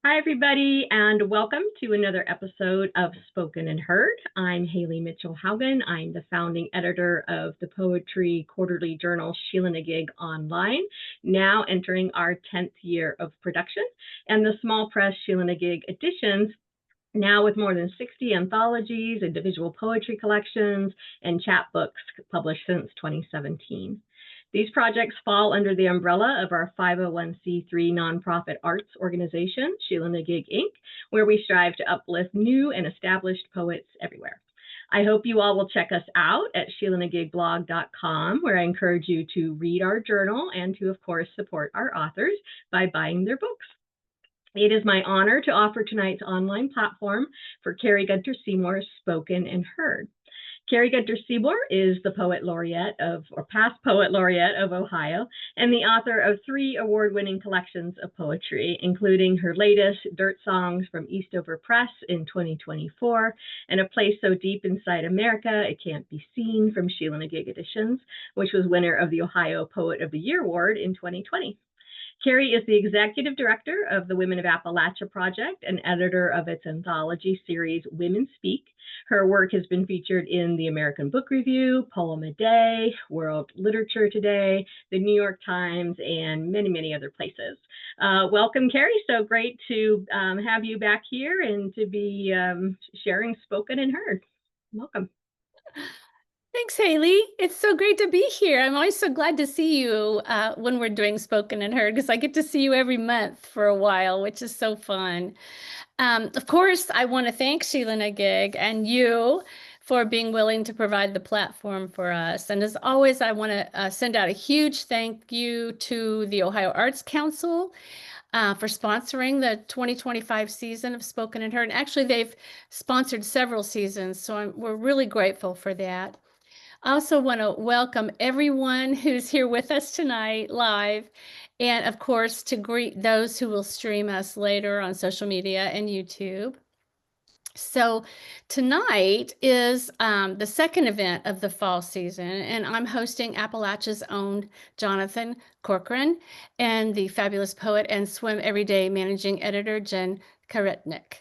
Hi, everybody, and welcome to another episode of Spoken and Heard. I'm Haley Mitchell Haugen. I'm the founding editor of the poetry quarterly journal Sheila-Na-Gig Online, now entering our 10th year of production, and the small press Sheila-Na-Gig editions, now with more than 60 anthologies, individual poetry collections, and chapbooks published since 2017. These projects fall under the umbrella of our 501c3 nonprofit arts organization, Sheila-Na-Gig Inc., where we strive to uplift new and established poets everywhere. I hope you all will check us out at SheilaNagigBlog.com, where I encourage you to read our journal and to, of course, support our authors by buying their books. It is my honor to offer tonight's online platform for Kari Gunter-Seymour's Spoken and Heard. Kari Gunter-Seymour is the poet laureate or past poet laureate of Ohio, and the author of 3 award-winning collections of poetry, including her latest, Dirt Songs from Eastover Press in 2024, and A Place So Deep Inside America It Can't Be Seen from Sheila-Na-Gig Editions, which was winner of the Ohio Poet of the Year Award in 2020. Kari is the executive director of the Women of Appalachia Project and editor of its anthology series, Women Speak. Her work has been featured in the American Book Review, Poem a Day, World Literature Today, the New York Times, and many, many other places. Welcome, Kari. So great to have you back here and to be sharing Spoken and Heard. Welcome. Thanks, Haley. It's so great to be here. I'm always so glad to see you when we're doing Spoken and Heard, because I get to see you every month for a while, which is so fun. Of course, I want to thank Sheila-Na-Gig and you for being willing to provide the platform for us. And as always, I want to send out a huge thank you to the Ohio Arts Council for sponsoring the 2025 season of Spoken and Heard. And actually, they've sponsored several seasons, so we're really grateful for that. I also want to welcome everyone who's here with us tonight live, and of course to greet those who will stream us later on social media and YouTube. So tonight is the second event of the fall season, and I'm hosting Appalachia's own Jonathan Corcoran and the fabulous poet and Swim Everyday managing editor Jen Karetnick.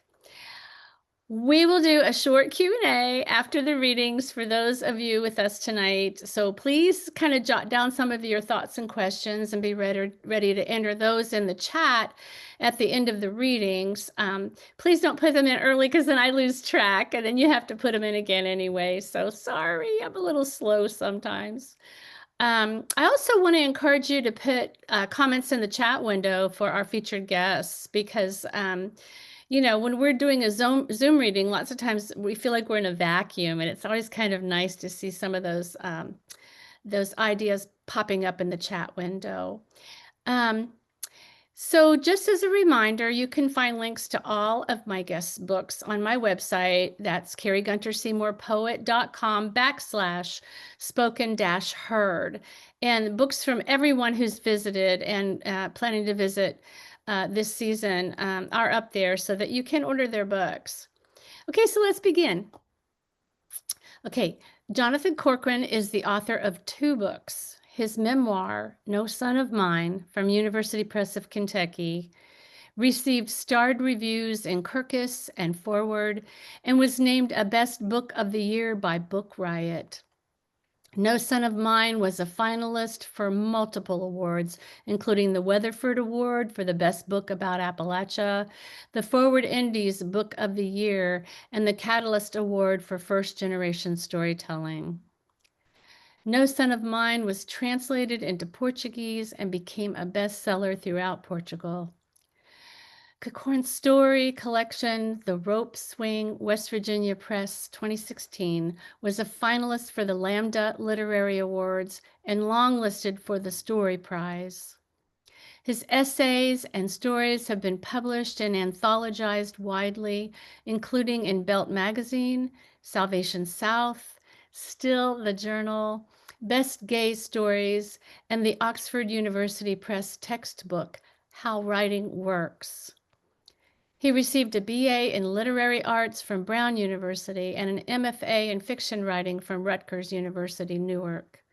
We will do a short Q&A after the readings for those of you with us tonight. So please kind of jot down some of your thoughts and questions and be ready to enter those in the chat at the end of the readings. Please don't put them in early because then I lose track and then you have to put them in again anyway. So sorry, I'm a little slow sometimes. I also want to encourage you to put comments in the chat window for our featured guests because you know, when we're doing a Zoom reading, lots of times we feel like we're in a vacuum, and it's always kind of nice to see some of those ideas popping up in the chat window. So just as a reminder, you can find links to all of my guests' books on my website. That's KariGunter-Seymour-Poet.com/spoken-heard. And books from everyone who's visited and planning to visit this season are up there so that you can order their books. Okay, so let's begin. Okay, Jonathan Corcoran is the author of 2 books. His memoir, No Son of Mine, from University Press of Kentucky, received starred reviews in Kirkus and Forward, and was named a Best Book of the Year by Book Riot. No Son of Mine was a finalist for multiple awards, including the Weatherford Award for the Best Book About Appalachia, the Forward Indies Book of the Year, and the Catalyst Award for First Generation Storytelling. No Son of Mine was translated into Portuguese and became a bestseller throughout Portugal. Corcoran's story collection, The Rope Swing, West Virginia Press, 2016, was a finalist for the Lambda Literary Awards and longlisted for the Story Prize. His essays and stories have been published and anthologized widely, including in Belt Magazine, Salvation South, Still the Journal, Best Gay Stories, and the Oxford University Press textbook, How Writing Works. He received a BA in Literary Arts from Brown University and an MFA in Fiction Writing from Rutgers University, Newark.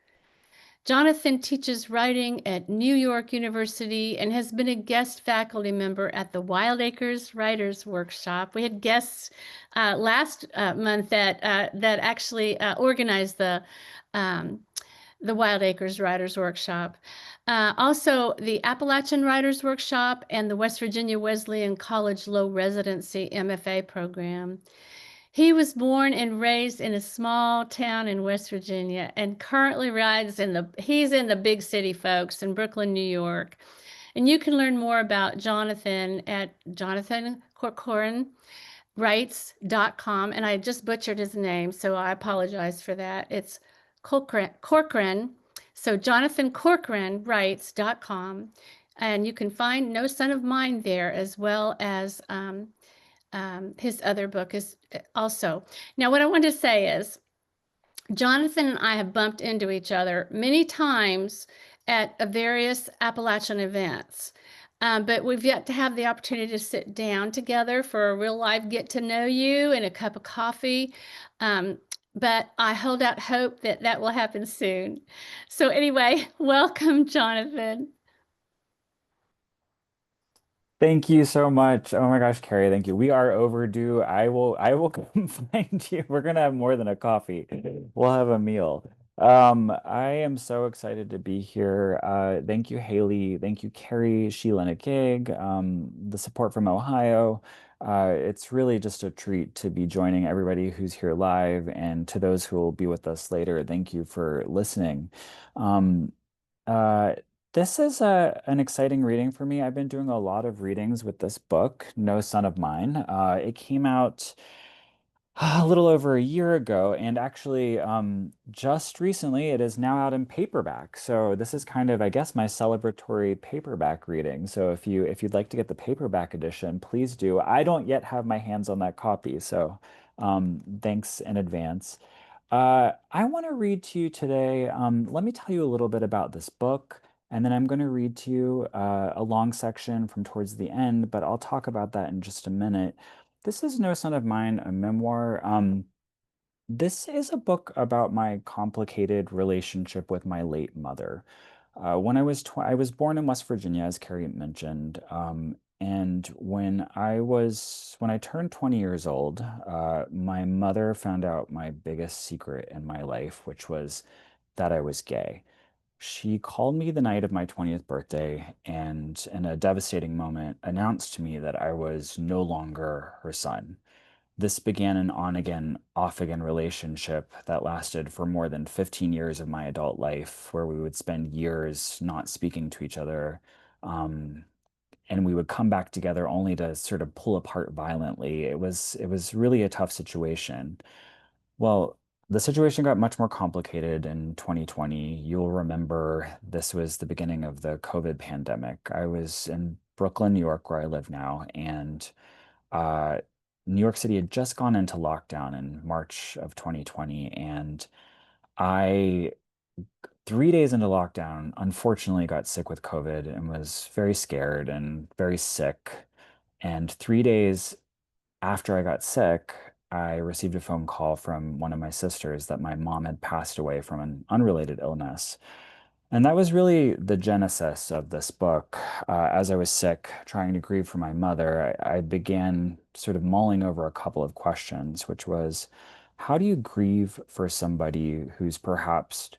Jonathan teaches writing at New York University and has been a guest faculty member at the Wild Acres Writers Workshop. We had guests last month that actually organized um, the Wild Acres Writers Workshop. Also, the Appalachian Writers Workshop and the West Virginia Wesleyan College Low Residency MFA program. He was born and raised in a small town in West Virginia and currently he's in the big city, folks, in Brooklyn, New York. And you can learn more about Jonathan at Jonathan Corcoran writes.com. And I just butchered his name, so I apologize for that. It's Corcoran. So Jonathan Corcoran writes.com. And you can find No Son of Mine there, as well as his other book is also. Now, what I want to say is Jonathan and I have bumped into each other many times at various Appalachian events. But we've yet to have the opportunity to sit down together for a real live get to know you and a cup of coffee. But I hold out hope that that will happen soon. So anyway, welcome, Jonathan. Thank you so much. Oh my gosh, Carrie, thank you. We are overdue. I will come find you. We're gonna have more than a coffee. We'll have a meal. I am so excited to be here. Thank you, Haley. Thank you, Kari, Sheila-Na-Gig, the support from Ohio. It's really just a treat to be joining everybody who's here live, and to those who will be with us later, thank you for listening. Um, uh, this is an exciting reading for me. I've been doing a lot of readings with this book, No Son of Mine. It came out a little over a year ago, and actually, just recently, it is now out in paperback. So this is kind of, I guess, my celebratory paperback reading. So if you'd like to get the paperback edition, please do. I don't yet have my hands on that copy, so thanks in advance. I want to read to you today. Let me tell you a little bit about this book, and then I'm going to read to you a long section from towards the end, but I'll talk about that in just a minute. This is No Son of Mine, a memoir. This is a book about my complicated relationship with my late mother. I was born in West Virginia, as Carrie mentioned, and when I turned 20 years old, my mother found out my biggest secret in my life, which was that I was gay. She called me the night of my 20th birthday and, in a devastating moment, announced to me that I was no longer her son. This began an on again, off again relationship that lasted for more than 15 years of my adult life, where we would spend years not speaking to each other. Um, and we would come back together only to sort of pull apart violently. It was really a tough situation. Well, the situation got much more complicated in 2020. You'll remember this was the beginning of the COVID pandemic. I was in Brooklyn, New York, where I live now, and uh, New York City had just gone into lockdown in March of 2020, and I, 3 days into lockdown, unfortunately got sick with COVID and was very scared and very sick. And 3 days after I got sick, I received a phone call from one of my sisters that my mom had passed away from an unrelated illness. And that was really the genesis of this book. As I was sick, trying to grieve for my mother, I began sort of mulling over a couple of questions, which was, how do you grieve for somebody who's perhaps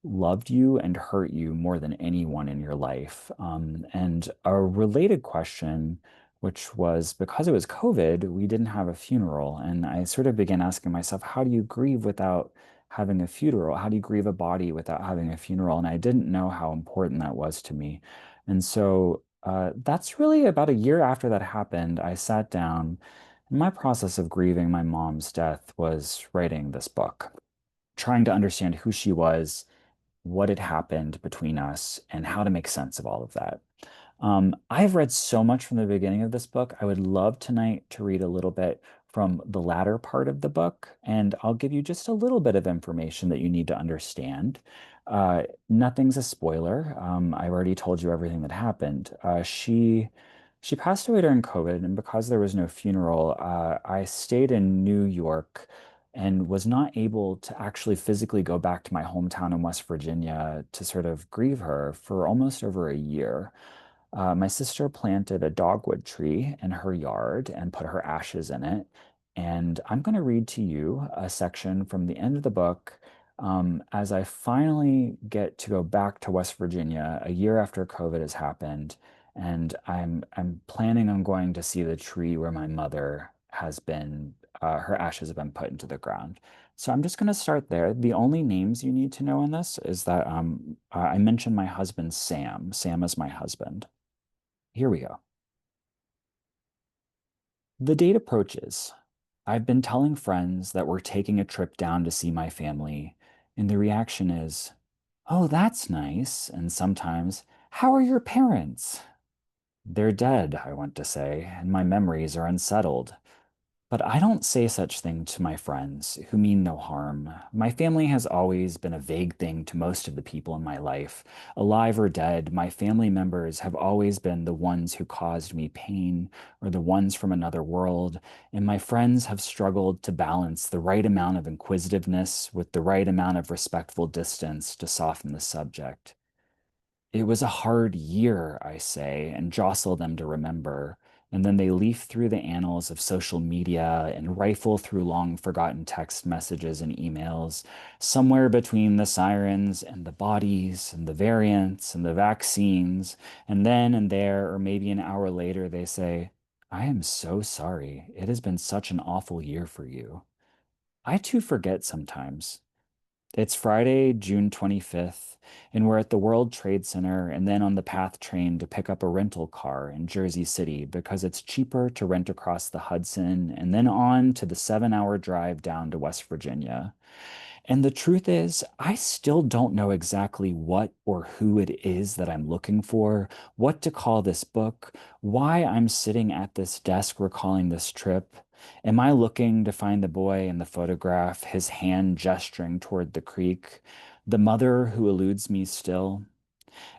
loved you and hurt you more than anyone in your life? And a related question, which was, because it was COVID, we didn't have a funeral. And I sort of began asking myself, how do you grieve without having a funeral? How do you grieve a body without having a funeral? And I didn't know how important that was to me. And so that's really about a year after that happened. I sat down. My process of grieving my mom's death was writing this book, trying to understand who she was, what had happened between us, and how to make sense of all of that. I've read so much from the beginning of this book. I would love tonight to read a little bit from the latter part of the book, and I'll give you just a little bit of information that you need to understand. Nothing's a spoiler. I've already told you everything that happened. She passed away during COVID, and because there was no funeral, I stayed in New York and was not able to actually physically go back to my hometown in West Virginia to sort of grieve her for almost over a year. My sister planted a dogwood tree in her yard and put her ashes in it. And I'm going to read to you a section from the end of the book as I finally get to go back to West Virginia a year after COVID has happened. And I'm planning on going to see the tree where my mother has been, her ashes have been put into the ground. So I'm just going to start there. The only names you need to know in this is that I mentioned my husband, Sam. Sam is my husband. Here we go. The date approaches. I've been telling friends that we're taking a trip down to see my family, and the reaction is, "Oh, that's nice." And sometimes, "How are your parents?" They're dead, I want to say, and my memories are unsettled. But I don't say such things to my friends who mean no harm. My family has always been a vague thing to most of the people in my life. Alive or dead, my family members have always been the ones who caused me pain or the ones from another world, and my friends have struggled to balance the right amount of inquisitiveness with the right amount of respectful distance to soften the subject. It was a hard year, I say, and jostle them to remember. And then they leaf through the annals of social media and rifle through long forgotten text messages and emails, somewhere between the sirens and the bodies and the variants and the vaccines. And then and there, or maybe an hour later, they say, "I am so sorry. It has been such an awful year for you." I too forget sometimes. It's Friday, June 25th, and we're at the World Trade Center and then on the PATH train to pick up a rental car in Jersey City because it's cheaper to rent across the Hudson and then on to the 7-hour drive down to West Virginia. And the truth is, I still don't know exactly what or who it is that I'm looking for, what to call this book, why I'm sitting at this desk recalling this trip. Am I looking to find the boy in the photograph, his hand gesturing toward the creek, the mother who eludes me still?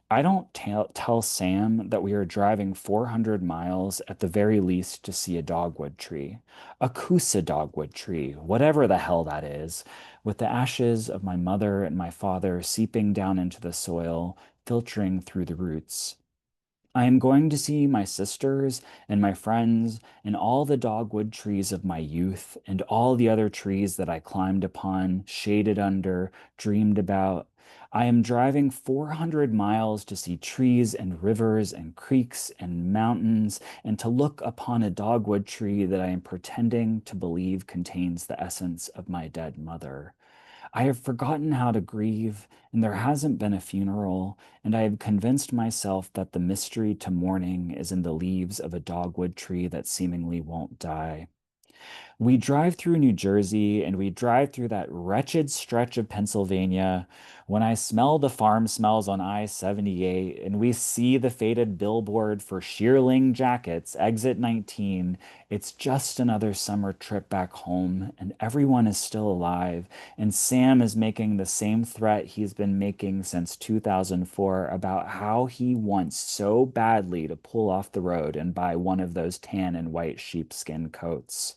I don't tell Sam that we are driving 400 miles at the very least to see a dogwood tree, a Kusa dogwood tree, whatever the hell that is, with the ashes of my mother and my father seeping down into the soil, filtering through the roots. I am going to see my sisters and my friends and all the dogwood trees of my youth and all the other trees that I climbed upon, shaded under, dreamed about. I am driving 400 miles to see trees and rivers and creeks and mountains and to look upon a dogwood tree that I am pretending to believe contains the essence of my dead mother. I have forgotten how to grieve, and there hasn't been a funeral, and I have convinced myself that the mystery to mourning is in the leaves of a dogwood tree that seemingly won't die. We drive through New Jersey and we drive through that wretched stretch of Pennsylvania when I smell the farm smells on I-78 and we see the faded billboard for shearling jackets, exit 19. It's just another summer trip back home and everyone is still alive. And Sam is making the same threat he's been making since 2004 about how he wants so badly to pull off the road and buy one of those tan and white sheepskin coats.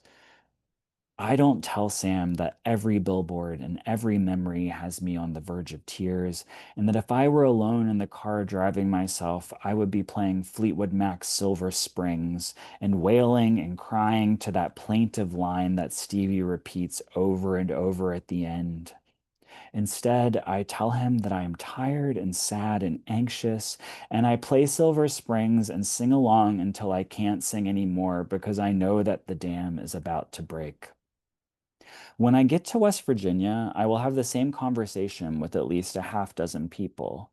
I don't tell Sam that every billboard and every memory has me on the verge of tears, and that if I were alone in the car driving myself, I would be playing Fleetwood Mac's Silver Springs and wailing and crying to that plaintive line that Stevie repeats over and over at the end. Instead, I tell him that I am tired and sad and anxious, and I play Silver Springs and sing along until I can't sing anymore because I know that the dam is about to break. When I get to West Virginia, I will have the same conversation with at least a half dozen people.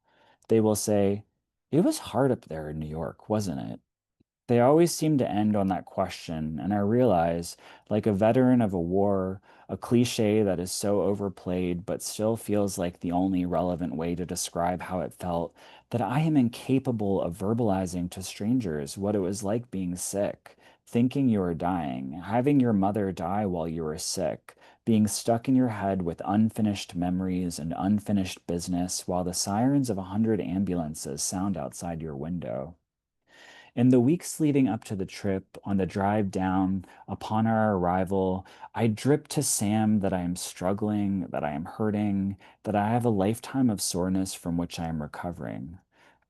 They will say, "It was hard up there in New York, wasn't it?" They always seem to end on that question, and I realize, like a veteran of a war, a cliche that is so overplayed but still feels like the only relevant way to describe how it felt, that I am incapable of verbalizing to strangers what it was like being sick, thinking you were dying, having your mother die while you were sick, being stuck in your head with unfinished memories and unfinished business while the sirens of 100 ambulances sound outside your window. In the weeks leading up to the trip, on the drive down, upon our arrival, I drip to Sam that I am struggling, that I am hurting, that I have a lifetime of soreness from which I am recovering.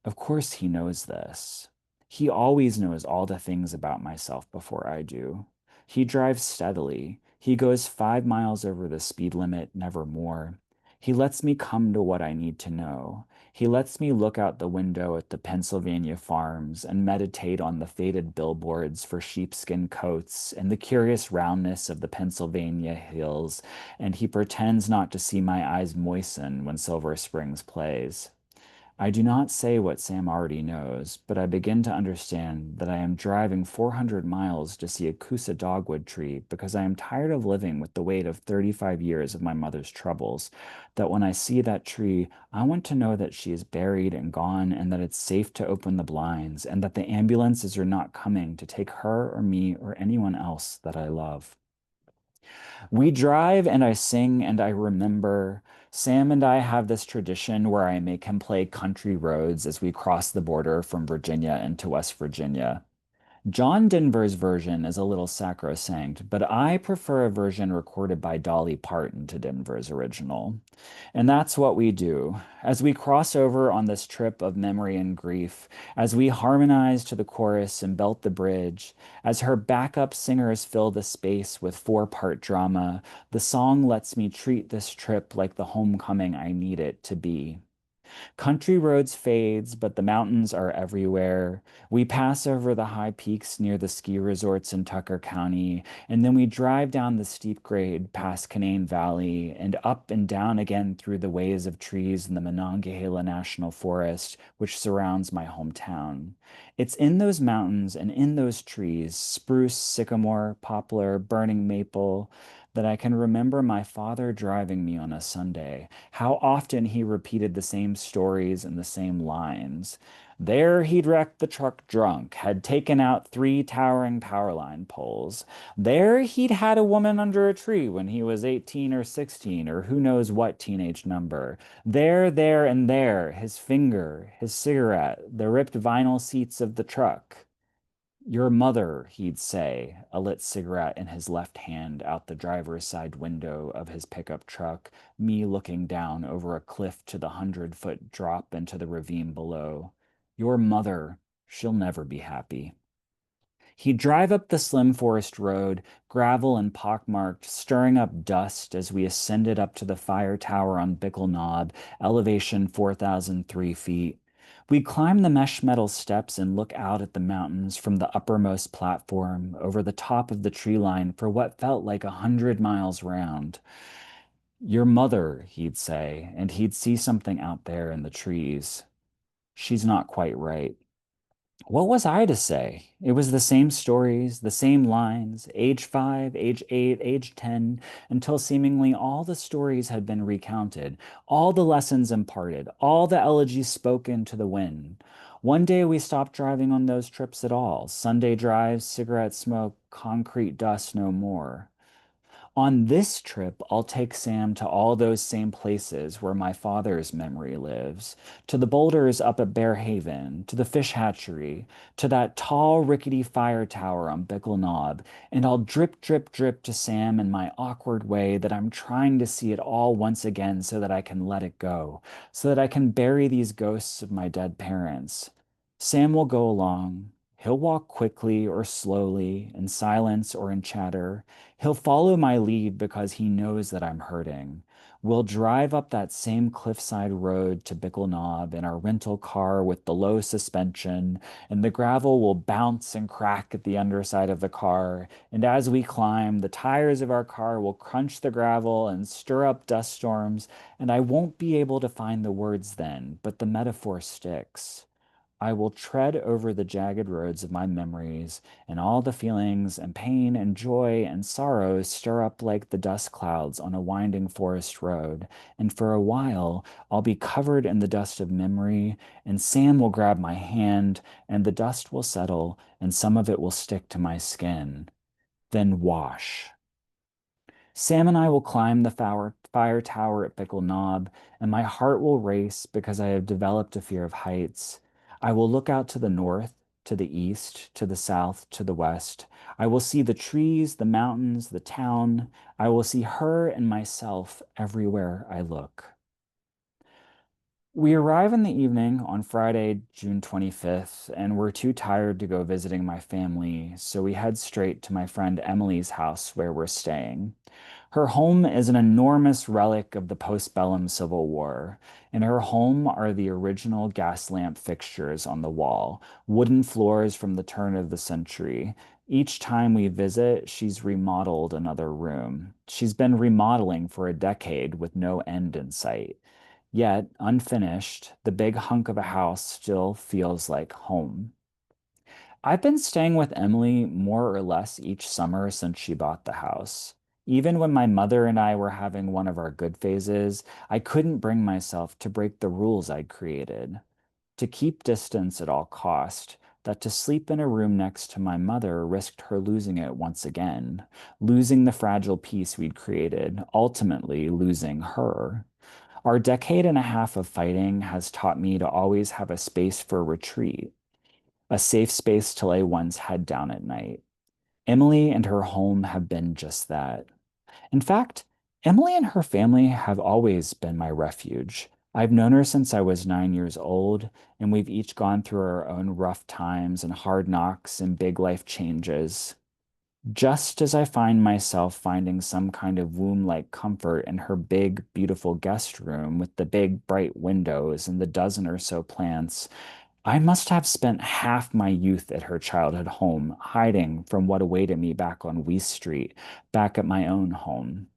Of course, he knows this. He always knows all the things about myself before I do. He drives steadily. He goes 5 miles over the speed limit, never more. He lets me come to what I need to know. He lets me look out the window at the Pennsylvania farms and meditate on the faded billboards for sheepskin coats and the curious roundness of the Pennsylvania hills, and he pretends not to see my eyes moisten when Silver Springs plays. I do not say what Sam already knows, but I begin to understand that I am driving 400 miles to see a Coosa dogwood tree because I am tired of living with the weight of 35 years of my mother's troubles. That when I see that tree, I want to know that she is buried and gone and that it's safe to open the blinds and that the ambulances are not coming to take her or me or anyone else that I love. We drive and I sing and I remember. Sam and I have this tradition where I make him play country roads as we cross the border from Virginia into West Virginia. John Denver's version is a little sacrosanct, but I prefer a version recorded by Dolly Parton to Denver's original. And that's what we do. As we cross over on this trip of memory and grief, as we harmonize to the chorus and belt the bridge, as her backup singers fill the space with four-part drama, the song lets me treat this trip like the homecoming I need it to be. Country roads fades, but the mountains are everywhere. We pass over the high peaks near the ski resorts in Tucker County, and then we drive down the steep grade past Canaan Valley and up and down again through the ways of trees in the Monongahela National Forest, which surrounds my hometown. It's in those mountains and in those trees, spruce, sycamore, poplar, burning maple, that I can remember my father driving me on a Sunday, how often he repeated the same stories and the same lines. There he'd wrecked the truck drunk, had taken out 3 towering power line poles. There he'd had a woman under a tree when he was 18 or 16 or who knows what teenage number. There, and there, his finger, his cigarette, the ripped vinyl seats of the truck. Your mother, he'd say, a lit cigarette in his left hand out the driver's side window of his pickup truck, me looking down over a cliff to the 100-foot drop into the ravine below. Your mother, she'll never be happy. He'd drive up the slim forest road, gravel and pockmarked, stirring up dust as we ascended up to the fire tower on Bickle Knob, elevation 4,003 feet. We'd climb the mesh metal steps and look out at the mountains from the uppermost platform over the top of the tree line for what felt like 100 miles round. Your mother, he'd say, and he'd see something out there in the trees. She's not quite right. What was I to say? It was the same stories, the same lines, age 5, age 8, age 10, until seemingly all the stories had been recounted, all the lessons imparted, all the elegies spoken to the wind. One day we stopped driving on those trips at all. Sunday drives, cigarette smoke, concrete dust no more. On this trip, I'll take Sam to all those same places where my father's memory lives, to the boulders up at Bear Haven, to the fish hatchery, to that tall, rickety fire tower on Bickle Knob, and I'll drip, drip, drip to Sam in my awkward way that I'm trying to see it all once again so that I can let it go, so that I can bury these ghosts of my dead parents. Sam will go along. He'll walk quickly or slowly, in silence or in chatter. He'll follow my lead because he knows that I'm hurting. We'll drive up that same cliffside road to Bickle Knob in our rental car with the low suspension, and the gravel will bounce and crack at the underside of the car. And as we climb, the tires of our car will crunch the gravel and stir up dust storms, and I won't be able to find the words then, but the metaphor sticks. I will tread over the jagged roads of my memories, and all the feelings and pain and joy and sorrow stir up like the dust clouds on a winding forest road. And for a while, I'll be covered in the dust of memory, and Sam will grab my hand, and the dust will settle, and some of it will stick to my skin. Then wash. Sam and I will climb the fire tower at Bickle Knob, and my heart will race because I have developed a fear of heights. I will look out to the north, to the east, to the south, to the west. I will see the trees, the mountains, the town. I will see her and myself everywhere I look. We arrive in the evening on Friday, June 25th, and we're too tired to go visiting my family, so we head straight to my friend Emily's house where we're staying. Her home is an enormous relic of the postbellum Civil War. In her home are the original gas lamp fixtures on the wall, wooden floors from the turn of the century. Each time we visit, she's remodeled another room. She's been remodeling for a decade with no end in sight. Yet, unfinished, the big hunk of a house still feels like home. I've been staying with Emily more or less each summer since she bought the house. Even when my mother and I were having one of our good phases, I couldn't bring myself to break the rules I'd created, to keep distance at all cost, that to sleep in a room next to my mother risked her losing it once again, losing the fragile peace we'd created, ultimately losing her. Our decade and a half of fighting has taught me to always have a space for retreat, a safe space to lay one's head down at night. Emily and her home have been just that. In fact, Emily and her family have always been my refuge. I've known her since I was 9 years old, and we've each gone through our own rough times and hard knocks and big life changes. Just as I find myself finding some kind of womb-like comfort in her big, beautiful guest room with the big, bright windows and the dozen or so plants, I must have spent half my youth at her childhood home, hiding from what awaited me back on Weiss Street, back at my own home.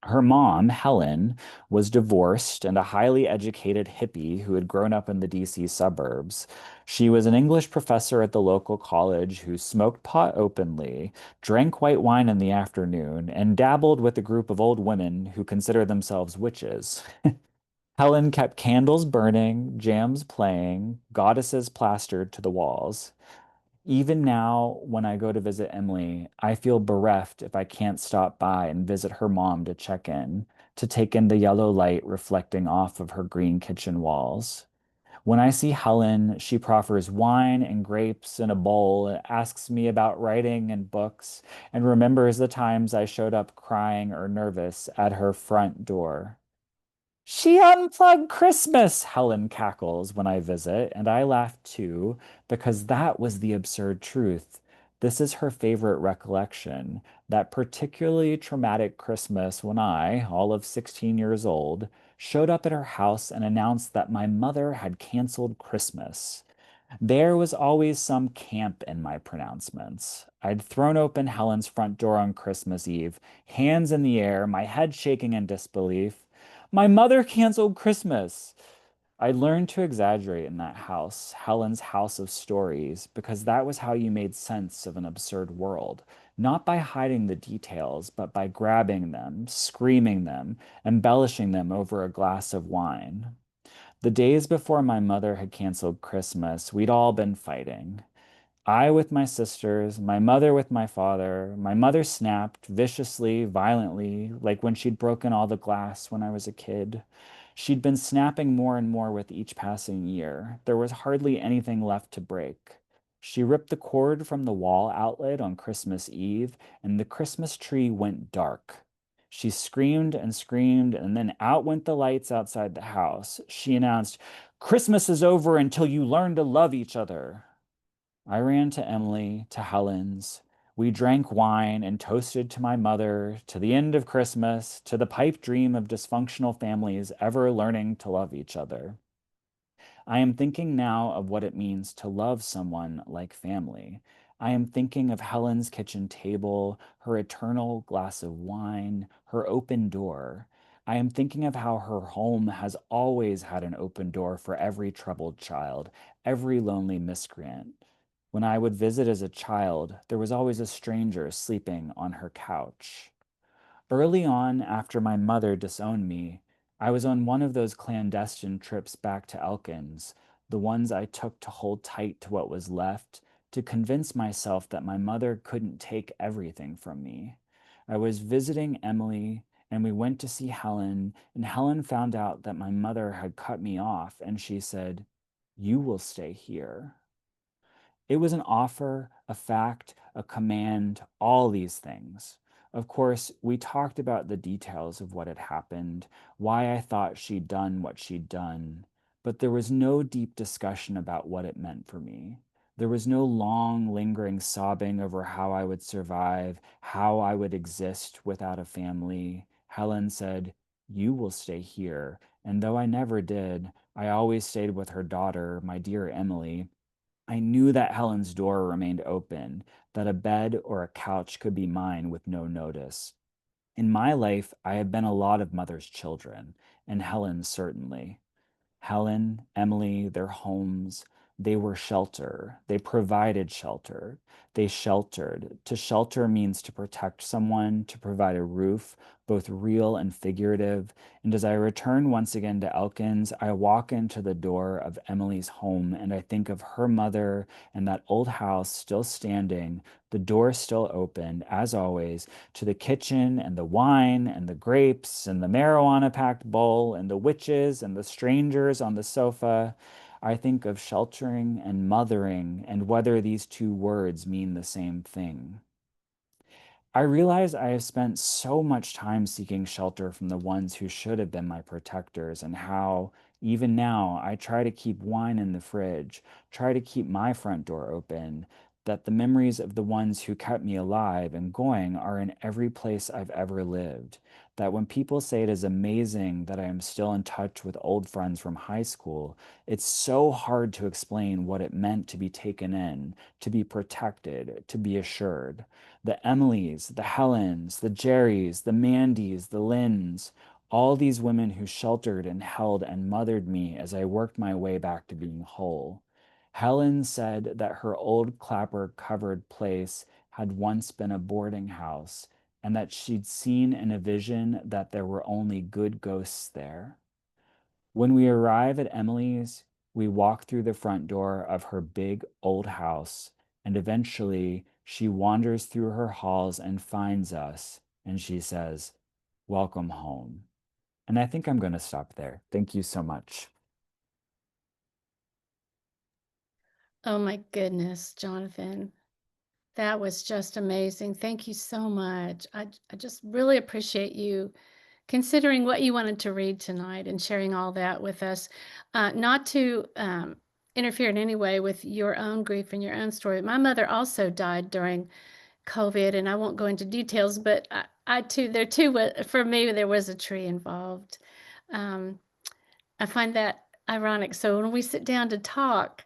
Her mom, Helen, was divorced and a highly educated hippie who had grown up in the DC suburbs. She was an English professor at the local college who smoked pot openly, drank white wine in the afternoon, and dabbled with a group of old women who consider themselves witches. Helen kept candles burning, jams playing, goddesses plastered to the walls. Even now, when I go to visit Emily, I feel bereft if I can't stop by and visit her mom to check in, to take in the yellow light reflecting off of her green kitchen walls. When I see Helen, she proffers wine and grapes in a bowl, asks me about writing and books, and remembers the times I showed up crying or nervous at her front door. She unplugged Christmas, Helen cackles when I visit, and I laugh too, because that was the absurd truth. This is her favorite recollection, that particularly traumatic Christmas when I, all of 16 years old, showed up at her house and announced that my mother had canceled Christmas. There was always some camp in my pronouncements. I'd thrown open Helen's front door on Christmas Eve, hands in the air, my head shaking in disbelief. My mother canceled Christmas. I learned to exaggerate in that house, Helen's house of stories, because that was how you made sense of an absurd world. Not by hiding the details, but by grabbing them, screaming them, embellishing them over a glass of wine. The days before my mother had canceled Christmas, we'd all been fighting. I with my sisters, my mother with my father. My mother snapped viciously, violently, like when she'd broken all the glass when I was a kid. She'd been snapping more and more with each passing year. There was hardly anything left to break. She ripped the cord from the wall outlet on Christmas Eve, and the Christmas tree went dark. She screamed, and then out went the lights outside the house. She announced, "Christmas is over until you learn to love each other." I ran to Emily, to Helen's. We drank wine and toasted to my mother, to the end of Christmas, to the pipe dream of dysfunctional families ever learning to love each other. I am thinking now of what it means to love someone like family. I am thinking of Helen's kitchen table, her eternal glass of wine, her open door. I am thinking of how her home has always had an open door for every troubled child, every lonely miscreant. When I would visit as a child, there was always a stranger sleeping on her couch. Early on, after my mother disowned me, I was on one of those clandestine trips back to Elkins, the ones I took to hold tight to what was left, to convince myself that my mother couldn't take everything from me. I was visiting Emily, and we went to see Helen, and Helen found out that my mother had cut me off, and she said, "You will stay here." It was an offer, a fact, a command, all these things. Of course, we talked about the details of what had happened, why I thought she'd done what she'd done, but there was no deep discussion about what it meant for me. There was no long, lingering sobbing over how I would survive, how I would exist without a family. Helen said, "You will stay here." And though I never did, I always stayed with her daughter, my dear Emily. I knew that Helen's door remained open, that a bed or a couch could be mine with no notice. In my life, I have been a lot of mothers' children, and Helen's certainly. Helen, Emily, their homes, they were shelter. They provided shelter. They sheltered. To shelter means to protect someone, to provide a roof, both real and figurative. And as I return once again to Elkins, I walk into the door of Emily's home and I think of her mother and that old house still standing, the door still open, as always, to the kitchen and the wine and the grapes and the marijuana packed bowl and the witches and the strangers on the sofa. I think of sheltering and mothering and whether these two words mean the same thing. I realize I have spent so much time seeking shelter from the ones who should have been my protectors, and how, even now, I try to keep wine in the fridge, try to keep my front door open, that the memories of the ones who kept me alive and going are in every place I've ever lived. That when people say it is amazing that I am still in touch with old friends from high school, it's so hard to explain what it meant to be taken in, to be protected, to be assured. The Emilys, the Helens, the Jerrys, the Mandys, the Lynns, all these women who sheltered and held and mothered me as I worked my way back to being whole. Helen said that her old clapper-covered place had once been a boarding house, and that she'd seen in a vision that there were only good ghosts there. When we arrive at Emily's, we walk through the front door of her big old house, and eventually she wanders through her halls and finds us, and she says, "Welcome home." And I think I'm going to stop there. Thank you so much. Oh my goodness, Jonathan. That was just amazing. Thank you so much. I just really appreciate you considering what you wanted to read tonight and sharing all that with us. Not to interfere in any way with your own grief and your own story. My mother also died during COVID, and I won't go into details, but I too, for me, there was a tree involved. Um, I find that ironic. So when we sit down to talk,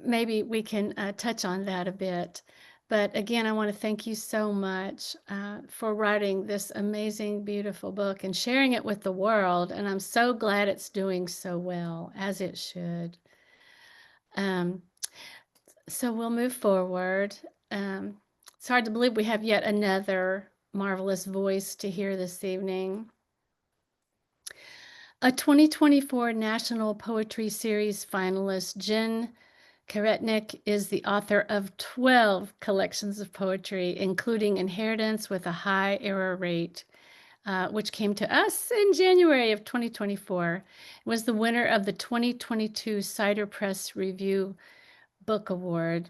maybe we can touch on that a bit. But again, I want to thank you so much for writing this amazing, beautiful book and sharing it with the world. And I'm so glad it's doing so well, as it should. Um, so we'll move forward. It's hard to believe we have yet another marvelous voice to hear this evening. A 2024 National Poetry Series finalist, Jen Karetnick is the author of 12 collections of poetry, including Inheritance with a High Error Rate, which came to us in January of 2024. It was the winner of the 2022 Cider Press Review Book Award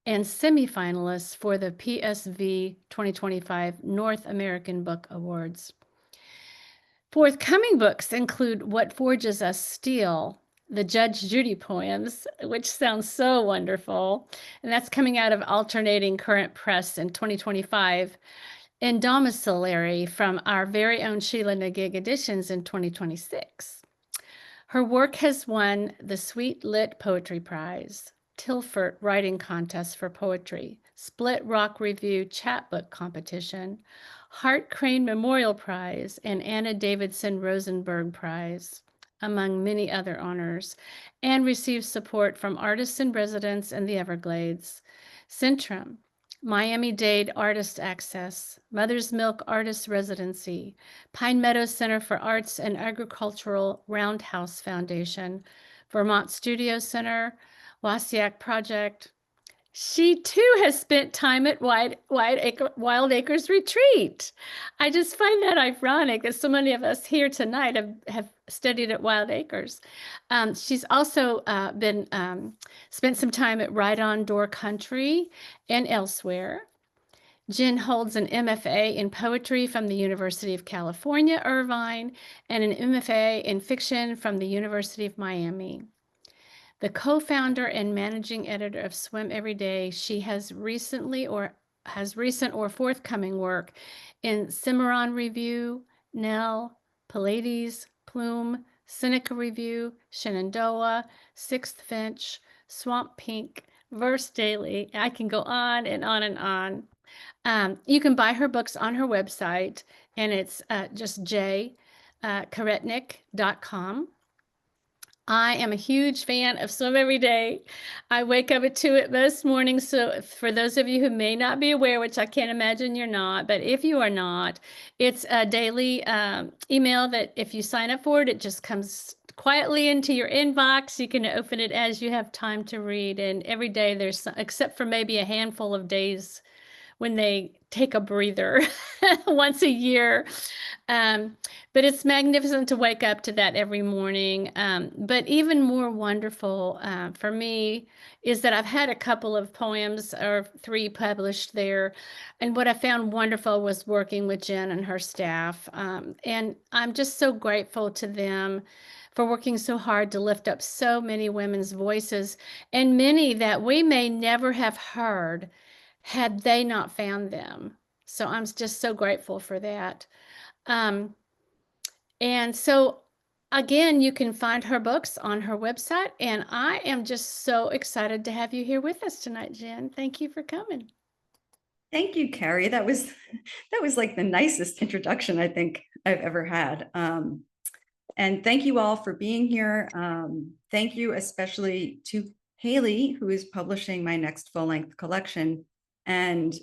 and semifinalist for the PSV 2025 North American Book Awards. Forthcoming books include What Forges Us Steel, the Judge Judy poems, which sounds so wonderful. And that's coming out of Alternating Current Press in 2025, and Domiciliary from our very own Sheila-Na-Gig Editions in 2026. Her work has won the Sweet Lit Poetry Prize, Tilford Writing Contest for Poetry, Split Rock Review Chapbook Competition, Hart Crane Memorial Prize, and Anna Davidson Rosenberg Prize, among many other honors, and received support from artists in residence in the Everglades, Centrum, Miami-Dade Artist Access, Mother's Milk Artist Residency, Pine Meadow Center for Arts and Agricultural Roundhouse Foundation, Vermont Studio Center, Wasiak Project, She too has spent time at Wild Acres Retreat. I just find that ironic that so many of us here tonight have studied at Wild Acres. She's also been spent some time at Right On Door Country and elsewhere. Jen holds an MFA in poetry from the University of California, Irvine, and an MFA in fiction from the University of Miami. The co-founder and managing editor of Swim Every Day, she has recent or forthcoming work in Cimarron Review, Nell, Pallades, Plume, Seneca Review, Shenandoah, Sixth Finch, Swamp Pink, Verse Daily. I can go on and on and on. You can buy her books on her website, and it's just Karetnick.com. I am a huge fan of Swim Every Day. I wake up at 2 it most mornings. So for those of you who may not be aware, which I can't imagine you're not, but if you are not, it's a daily email that if you sign up for it, it just comes quietly into your inbox. You can open it as you have time to read. And every day there's, except for maybe a handful of days when they take a breather once a year. But it's magnificent to wake up to that every morning. But even more wonderful for me is that I've had a couple of poems or 3 published there. And what I found wonderful was working with Jen and her staff. And I'm just so grateful to them for working so hard to lift up so many women's voices, and many that we may never have heard had they not found them. So I'm just so grateful for that. And so again, you can find her books on her website, and I am just so excited to have you here with us tonight, Jen. Thank you for coming. Thank you, Kari. That was like the nicest introduction I think I've ever had. And thank you all for being here. Thank you especially to Haley, who is publishing my next full-length collection. And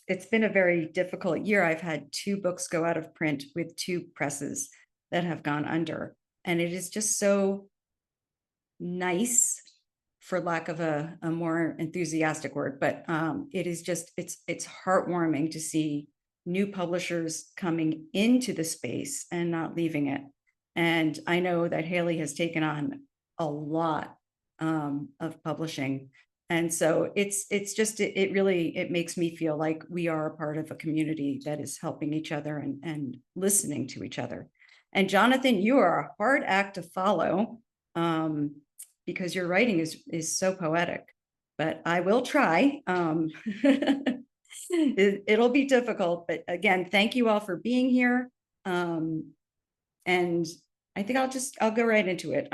it's been a very difficult year. I've had 2 books go out of print with 2 presses that have gone under. And it is just so nice, for lack of a more enthusiastic word, but it is just, it's heartwarming to see new publishers coming into the space and not leaving it. And I know that Haley has taken on a lot of publishing. And so it's just, it really makes me feel like we are a part of a community that is helping each other and listening to each other. And Jonathan, you are a hard act to follow because your writing is so poetic, but I will try. It'll be difficult, but again, thank you all for being here. And I think I'll go right into it.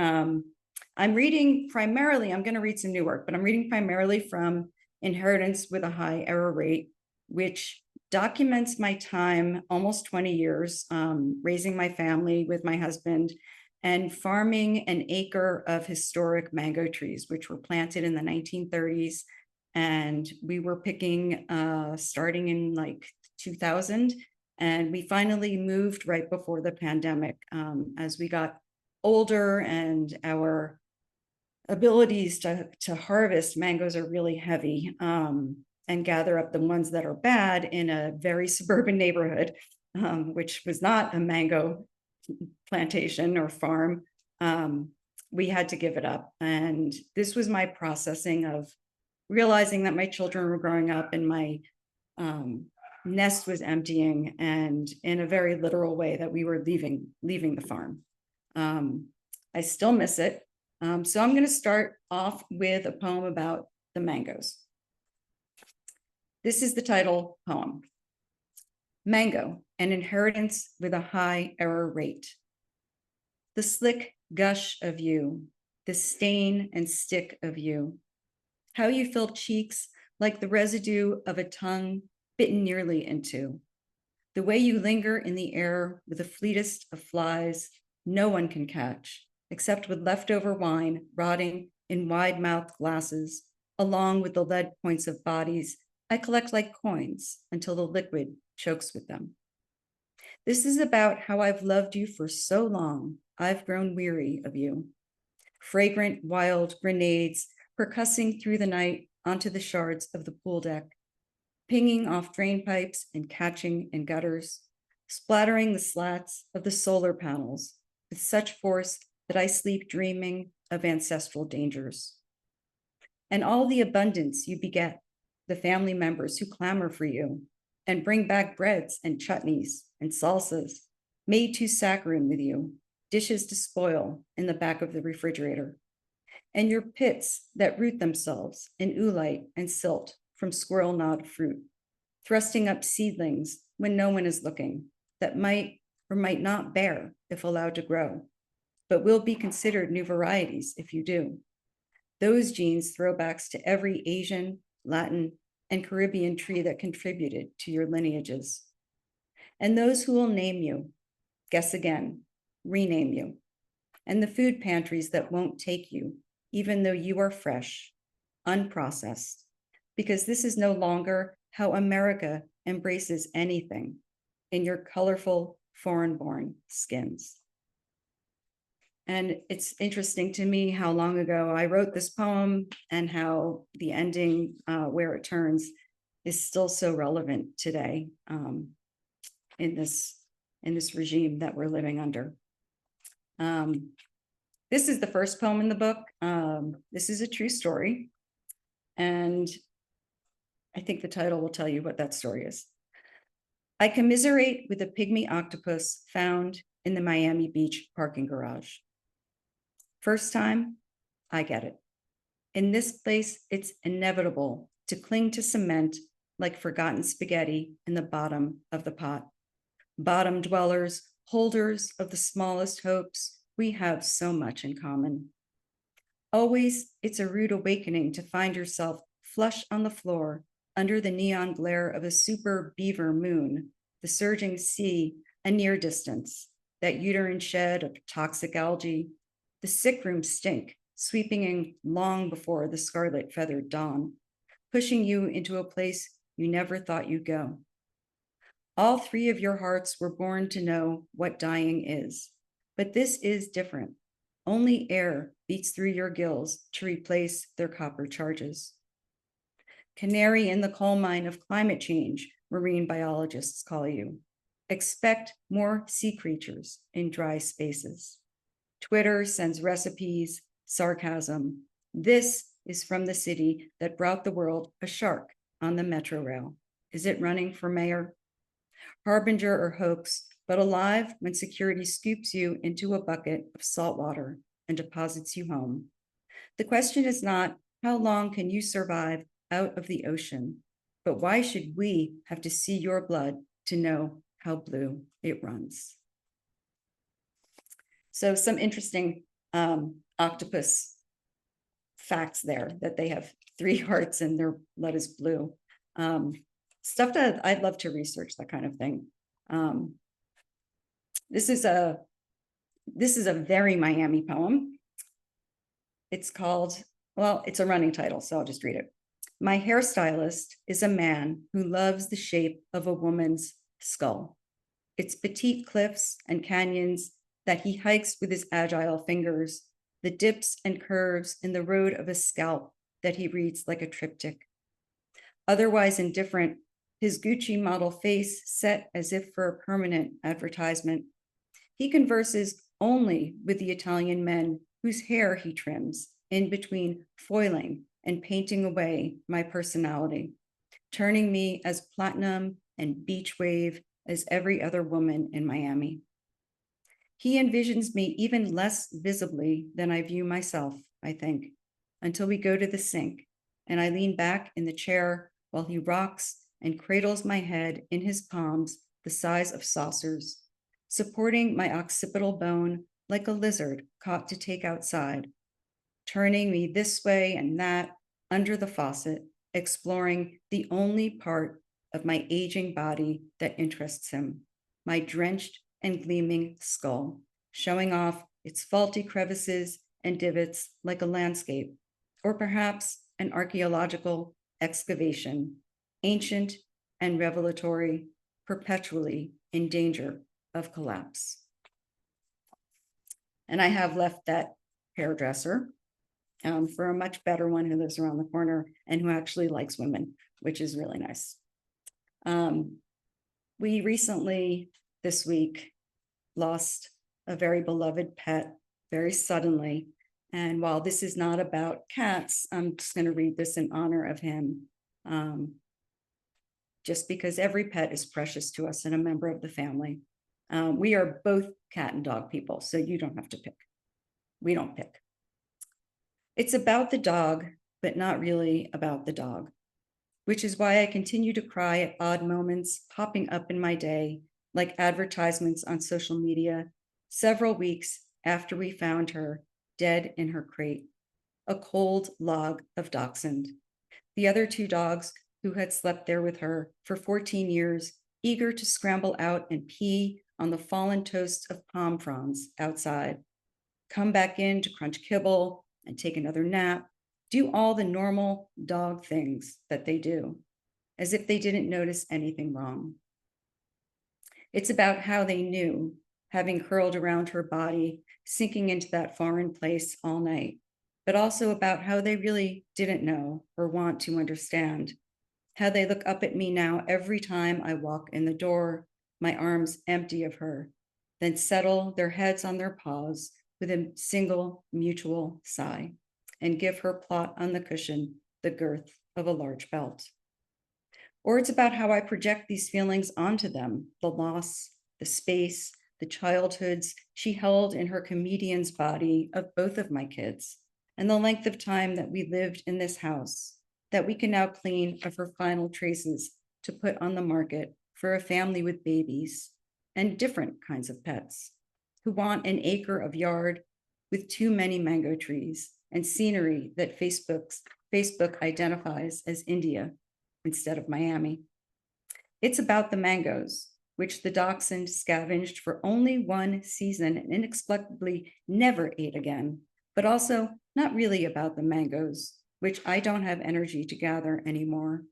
I'm reading primarily, I'm going to read some new work, but I'm reading primarily from Inheritance with a High Error Rate, which documents my time, almost 20 years, raising my family with my husband and farming an acre of historic mango trees, which were planted in the 1930s. And we were picking starting in like 2000. And we finally moved right before the pandemic as we got older and our abilities to harvest mangoes are really heavy and gather up the ones that are bad in a very suburban neighborhood, which was not a mango plantation or farm. We had to give it up. And this was my processing of realizing that my children were growing up and my nest was emptying, and in a very literal way that we were leaving the farm. I still miss it. So I'm going to start off with a poem about the mangoes. This is the title poem. Mango, an inheritance with a high error rate. The slick gush of you, the stain and stick of you. How you fill cheeks like the residue of a tongue bitten nearly into. The way you linger in the air with the fleetest of flies no one can catch, except with leftover wine rotting in wide-mouthed glasses, along with the lead points of bodies I collect like coins until the liquid chokes with them. This is about how I've loved you for so long, I've grown weary of you. Fragrant wild grenades percussing through the night onto the shards of the pool deck, pinging off drain pipes and catching in gutters, splattering the slats of the solar panels with such force that I sleep dreaming of ancestral dangers. And all the abundance you beget, the family members who clamor for you and bring back breads and chutneys and salsas made too saccharine with you, dishes to spoil in the back of the refrigerator, and your pits that root themselves in oolite and silt from squirrel gnawed fruit, thrusting up seedlings when no one is looking that might or might not bear if allowed to grow, but will be considered new varieties if you do. Those genes throwbacks to every Asian, Latin, and Caribbean tree that contributed to your lineages. And those who will name you, guess again, rename you, and the food pantries that won't take you, even though you are fresh, unprocessed, because this is no longer how America embraces anything in your colorful foreign-born skins. And it's interesting to me how long ago I wrote this poem and how the ending, where it turns, is still so relevant today in this regime that we're living under. This is the first poem in the book. This is a true story. And I think the title will tell you what that story is. I commiserate with a pygmy octopus found in the Miami Beach parking garage. First time, I get it. In this place, it's inevitable to cling to cement like forgotten spaghetti in the bottom of the pot. Bottom dwellers, holders of the smallest hopes, we have so much in common. Always, it's a rude awakening to find yourself flush on the floor under the neon glare of a super beaver moon, the surging sea a near distance, that uterine shed of toxic algae, the sick room stink, sweeping in long before the scarlet feathered dawn, pushing you into a place you never thought you'd go. All three of your hearts were born to know what dying is, but this is different. Only air beats through your gills to replace their copper charges. Canary in the coal mine of climate change, marine biologists call you. Expect more sea creatures in dry spaces. Twitter sends recipes, sarcasm. This is from the city that brought the world a shark on the metro rail. Is it running for mayor? Harbinger or hoax, but alive when security scoops you into a bucket of salt water and deposits you home. The question is not, how long can you survive out of the ocean, but why should we have to see your blood to know how blue it runs? So some interesting octopus facts there, that they have 3 hearts and their blood is blue. Stuff that I'd love to research, that kind of thing. This is a very Miami poem. It's called, well, it's a running title, so I'll just read it. My hairstylist is a man who loves the shape of a woman's skull. Its petite cliffs and canyons that he hikes with his agile fingers, the dips and curves in the road of a scalp that he reads like a triptych. Otherwise indifferent, his Gucci model face set as if for a permanent advertisement. He converses only with the Italian men whose hair he trims in between foiling and painting away my personality, turning me as platinum and beach wave as every other woman in Miami. He envisions me even less visibly than I view myself, I think, until we go to the sink and I lean back in the chair while he rocks and cradles my head in his palms the size of saucers, supporting my occipital bone like a lizard caught to take outside, turning me this way and that under the faucet, exploring the only part of my aging body that interests him, my drenched and gleaming skull, showing off its faulty crevices and divots like a landscape, or perhaps an archaeological excavation, ancient and revelatory, perpetually in danger of collapse. And I have left that hairdresser for a much better one who lives around the corner and who actually likes women, which is really nice. We recently, this week, lost a very beloved pet very suddenly. And while this is not about cats, I'm just going to read this in honor of him. Just because every pet is precious to us and a member of the family. We are both cat and dog people, so you don't have to pick. We don't pick. It's about the dog, but not really about the dog, which is why I continue to cry at odd moments popping up in my day, like advertisements on social media, several weeks after we found her dead in her crate, a cold log of dachshund. The other two dogs who had slept there with her for 14 years, eager to scramble out and pee on the fallen toast of palm fronds outside, come back in to crunch kibble and take another nap, do all the normal dog things that they do, as if they didn't notice anything wrong. It's about how they knew, having curled around her body, sinking into that foreign place all night, but also about how they really didn't know or want to understand, how they look up at me now every time I walk in the door, my arms empty of her, then settle their heads on their paws with a single mutual sigh and give her plot on the cushion the girth of a large belt. Or it's about how I project these feelings onto them, the loss, the space, the childhoods she held in her comedian's body of both of my kids, and the length of time that we lived in this house, that we can now clean of her final traces to put on the market for a family with babies and different kinds of pets who want an acre of yard with too many mango trees and scenery that Facebook identifies as India instead of Miami. It's about the mangoes, which the dachshund scavenged for only one season and inexplicably never ate again, but also not really about the mangoes, which I don't have energy to gather anymore.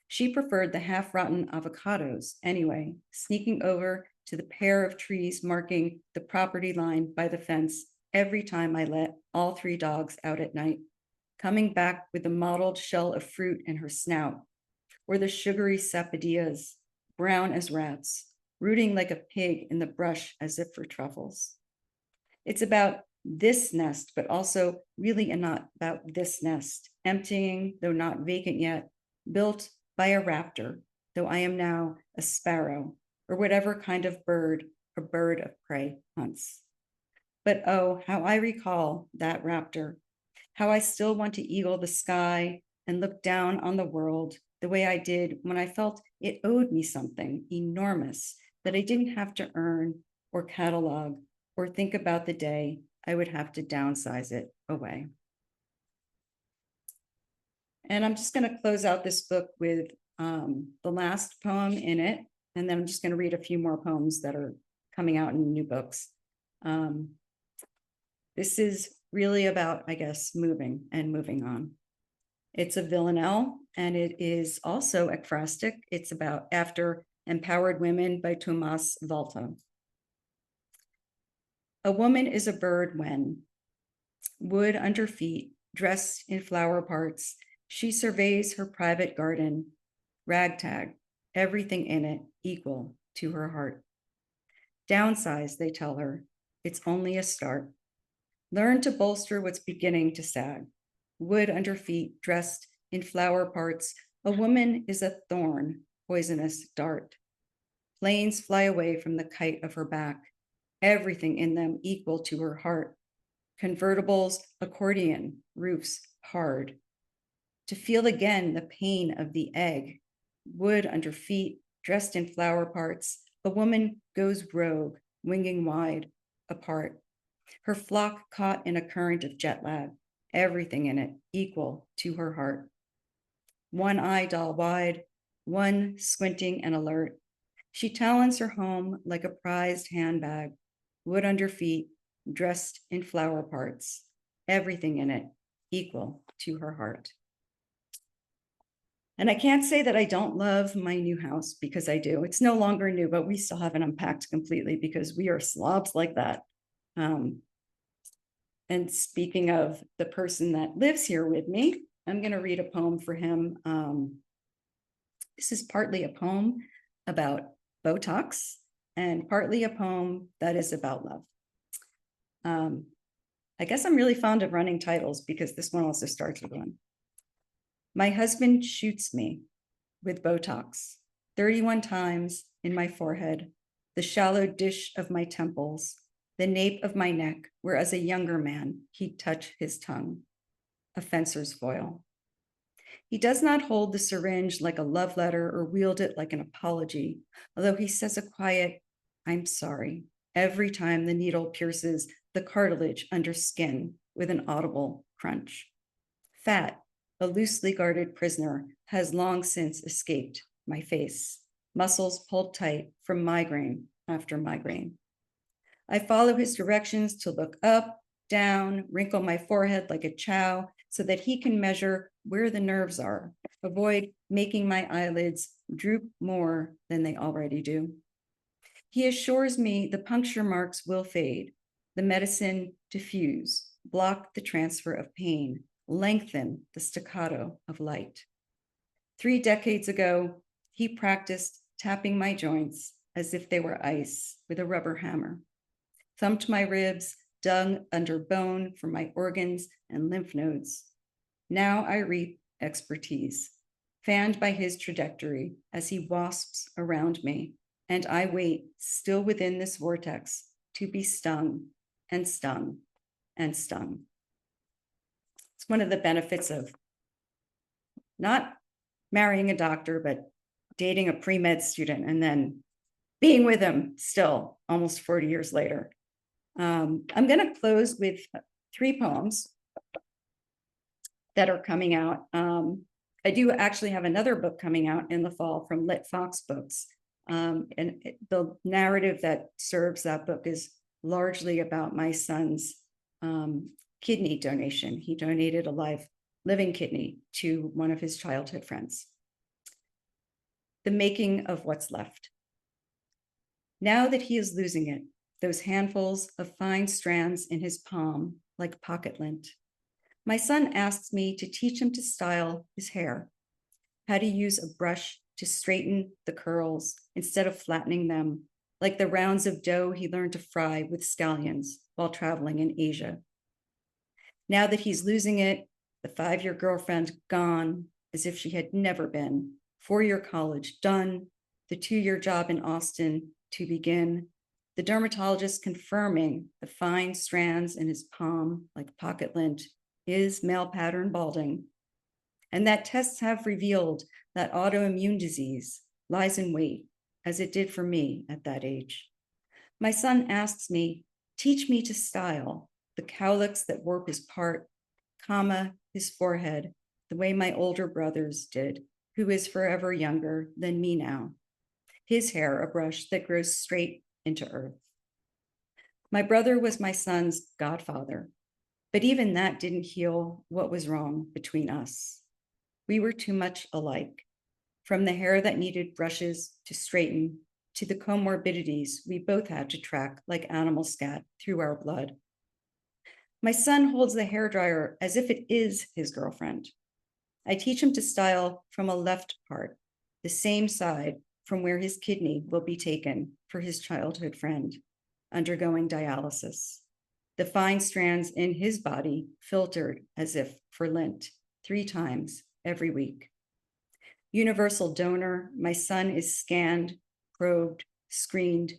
She preferred the half-rotten avocados anyway, sneaking over to the pair of trees marking the property line by the fence every time I let all three dogs out at night, coming back with the mottled shell of fruit in her snout, or the sugary sapodillas, brown as rats, rooting like a pig in the brush as if for truffles. It's about this nest, but also really not about this nest, emptying, though not vacant yet, built by a raptor, though I am now a sparrow, or whatever kind of bird a bird of prey hunts. But oh, how I recall that raptor, how I still want to eagle the sky and look down on the world the way I did when I felt it owed me something enormous that I didn't have to earn or catalog or think about the day I would have to downsize it away. And I'm just going to close out this book with the last poem in it, and then I'm just going to read a few more poems that are coming out in new books. This is really about, I guess, moving and moving on. It's a villanelle, and it is also ekphrastic. It's about After Empowered Women by Tomas Valta. A woman is a bird when, wood under feet, dressed in flower parts, she surveys her private garden, ragtag, everything in it equal to her heart. Downsize, they tell her, it's only a start. Learn to bolster what's beginning to sag. Wood under feet, dressed in flower parts, a woman is a thorn, poisonous dart. Planes fly away from the kite of her back, everything in them equal to her heart. Convertibles, accordion, roofs, hard. To feel again the pain of the egg. Wood under feet, dressed in flower parts, a woman goes rogue, winging wide, apart. Her flock caught in a current of jet lag, everything in it equal to her heart. One eye doll wide, one squinting and alert. She talons her home like a prized handbag, wood under feet, dressed in flower parts, everything in it equal to her heart. And I can't say that I don't love my new house, because I do. It's no longer new, but we still haven't unpacked completely because we are slobs like that. And And speaking of the person that lives here with me, I'm going to read a poem for him. This is partly a poem about Botox and partly a poem that is about love. I guess I'm really fond of running titles because this one also starts with one. My husband shoots me with Botox 31 times in my forehead, the shallow dish of my temples, the nape of my neck, where as a younger man, he'd touch his tongue, a fencer's foil. He does not hold the syringe like a love letter or wield it like an apology, although he says a quiet, I'm sorry, every time the needle pierces the cartilage under skin with an audible crunch. Fat, a loosely guarded prisoner, has long since escaped my face, muscles pulled tight from migraine after migraine. I follow his directions to look up, down, wrinkle my forehead like a chow so that he can measure where the nerves are, avoid making my eyelids droop more than they already do. He assures me the puncture marks will fade, the medicine diffuse, block the transfer of pain, lengthen the staccato of light. 3 decades ago, he practiced tapping my joints as if they were ice with a rubber hammer, thumped my ribs, dug under bone for my organs and lymph nodes. Now I reap expertise, fanned by his trajectory as he wasps around me, and I wait still within this vortex to be stung and stung and stung. It's one of the benefits of not marrying a doctor, but dating a pre-med student and then being with him still almost 40 years later. I'm going to close with 3 poems that are coming out. I do actually have another book coming out in the fall from Lit Fox Books. The narrative that serves that book is largely about my son's kidney donation. He donated a living kidney to one of his childhood friends. The making of what's left. Now that he is losing it, those handfuls of fine strands in his palm like pocket lint, my son asks me to teach him to style his hair, how to use a brush to straighten the curls instead of flattening them, like the rounds of dough he learned to fry with scallions while traveling in Asia. Now that he's losing it, the 5-year girlfriend gone as if she had never been, 4-year college done, the 2-year job in Austin to begin, the dermatologist confirming the fine strands in his palm like pocket lint is male pattern balding, and that tests have revealed that autoimmune disease lies in wait, as it did for me at that age. My son asks me, teach me to style the cowlicks that warp his part, his forehead, the way my older brothers did, who is forever younger than me now. His hair a brush that grows straight into earth. My brother was my son's godfather, but even that didn't heal what was wrong between us. We were too much alike, from the hair that needed brushes to straighten to the comorbidities we both had to track like animal scat through our blood. My son holds the hairdryer as if it is his girlfriend. I teach him to style from a left part, the same side from where his kidney will be taken for his childhood friend, undergoing dialysis. The fine strands in his body filtered as if for lint 3 times every week. Universal donor, my son is scanned, probed, screened,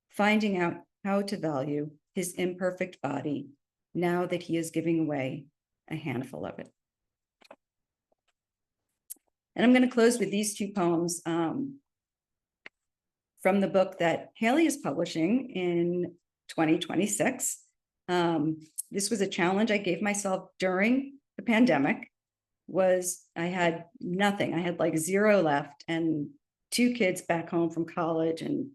finding out how to value his imperfect body now that he is giving away a handful of it. And I'm going to close with these 2 poems from the book that Haley is publishing in 2026. This was a challenge I gave myself during the pandemic. I had nothing. I had like 0 left and 2 kids back home from college and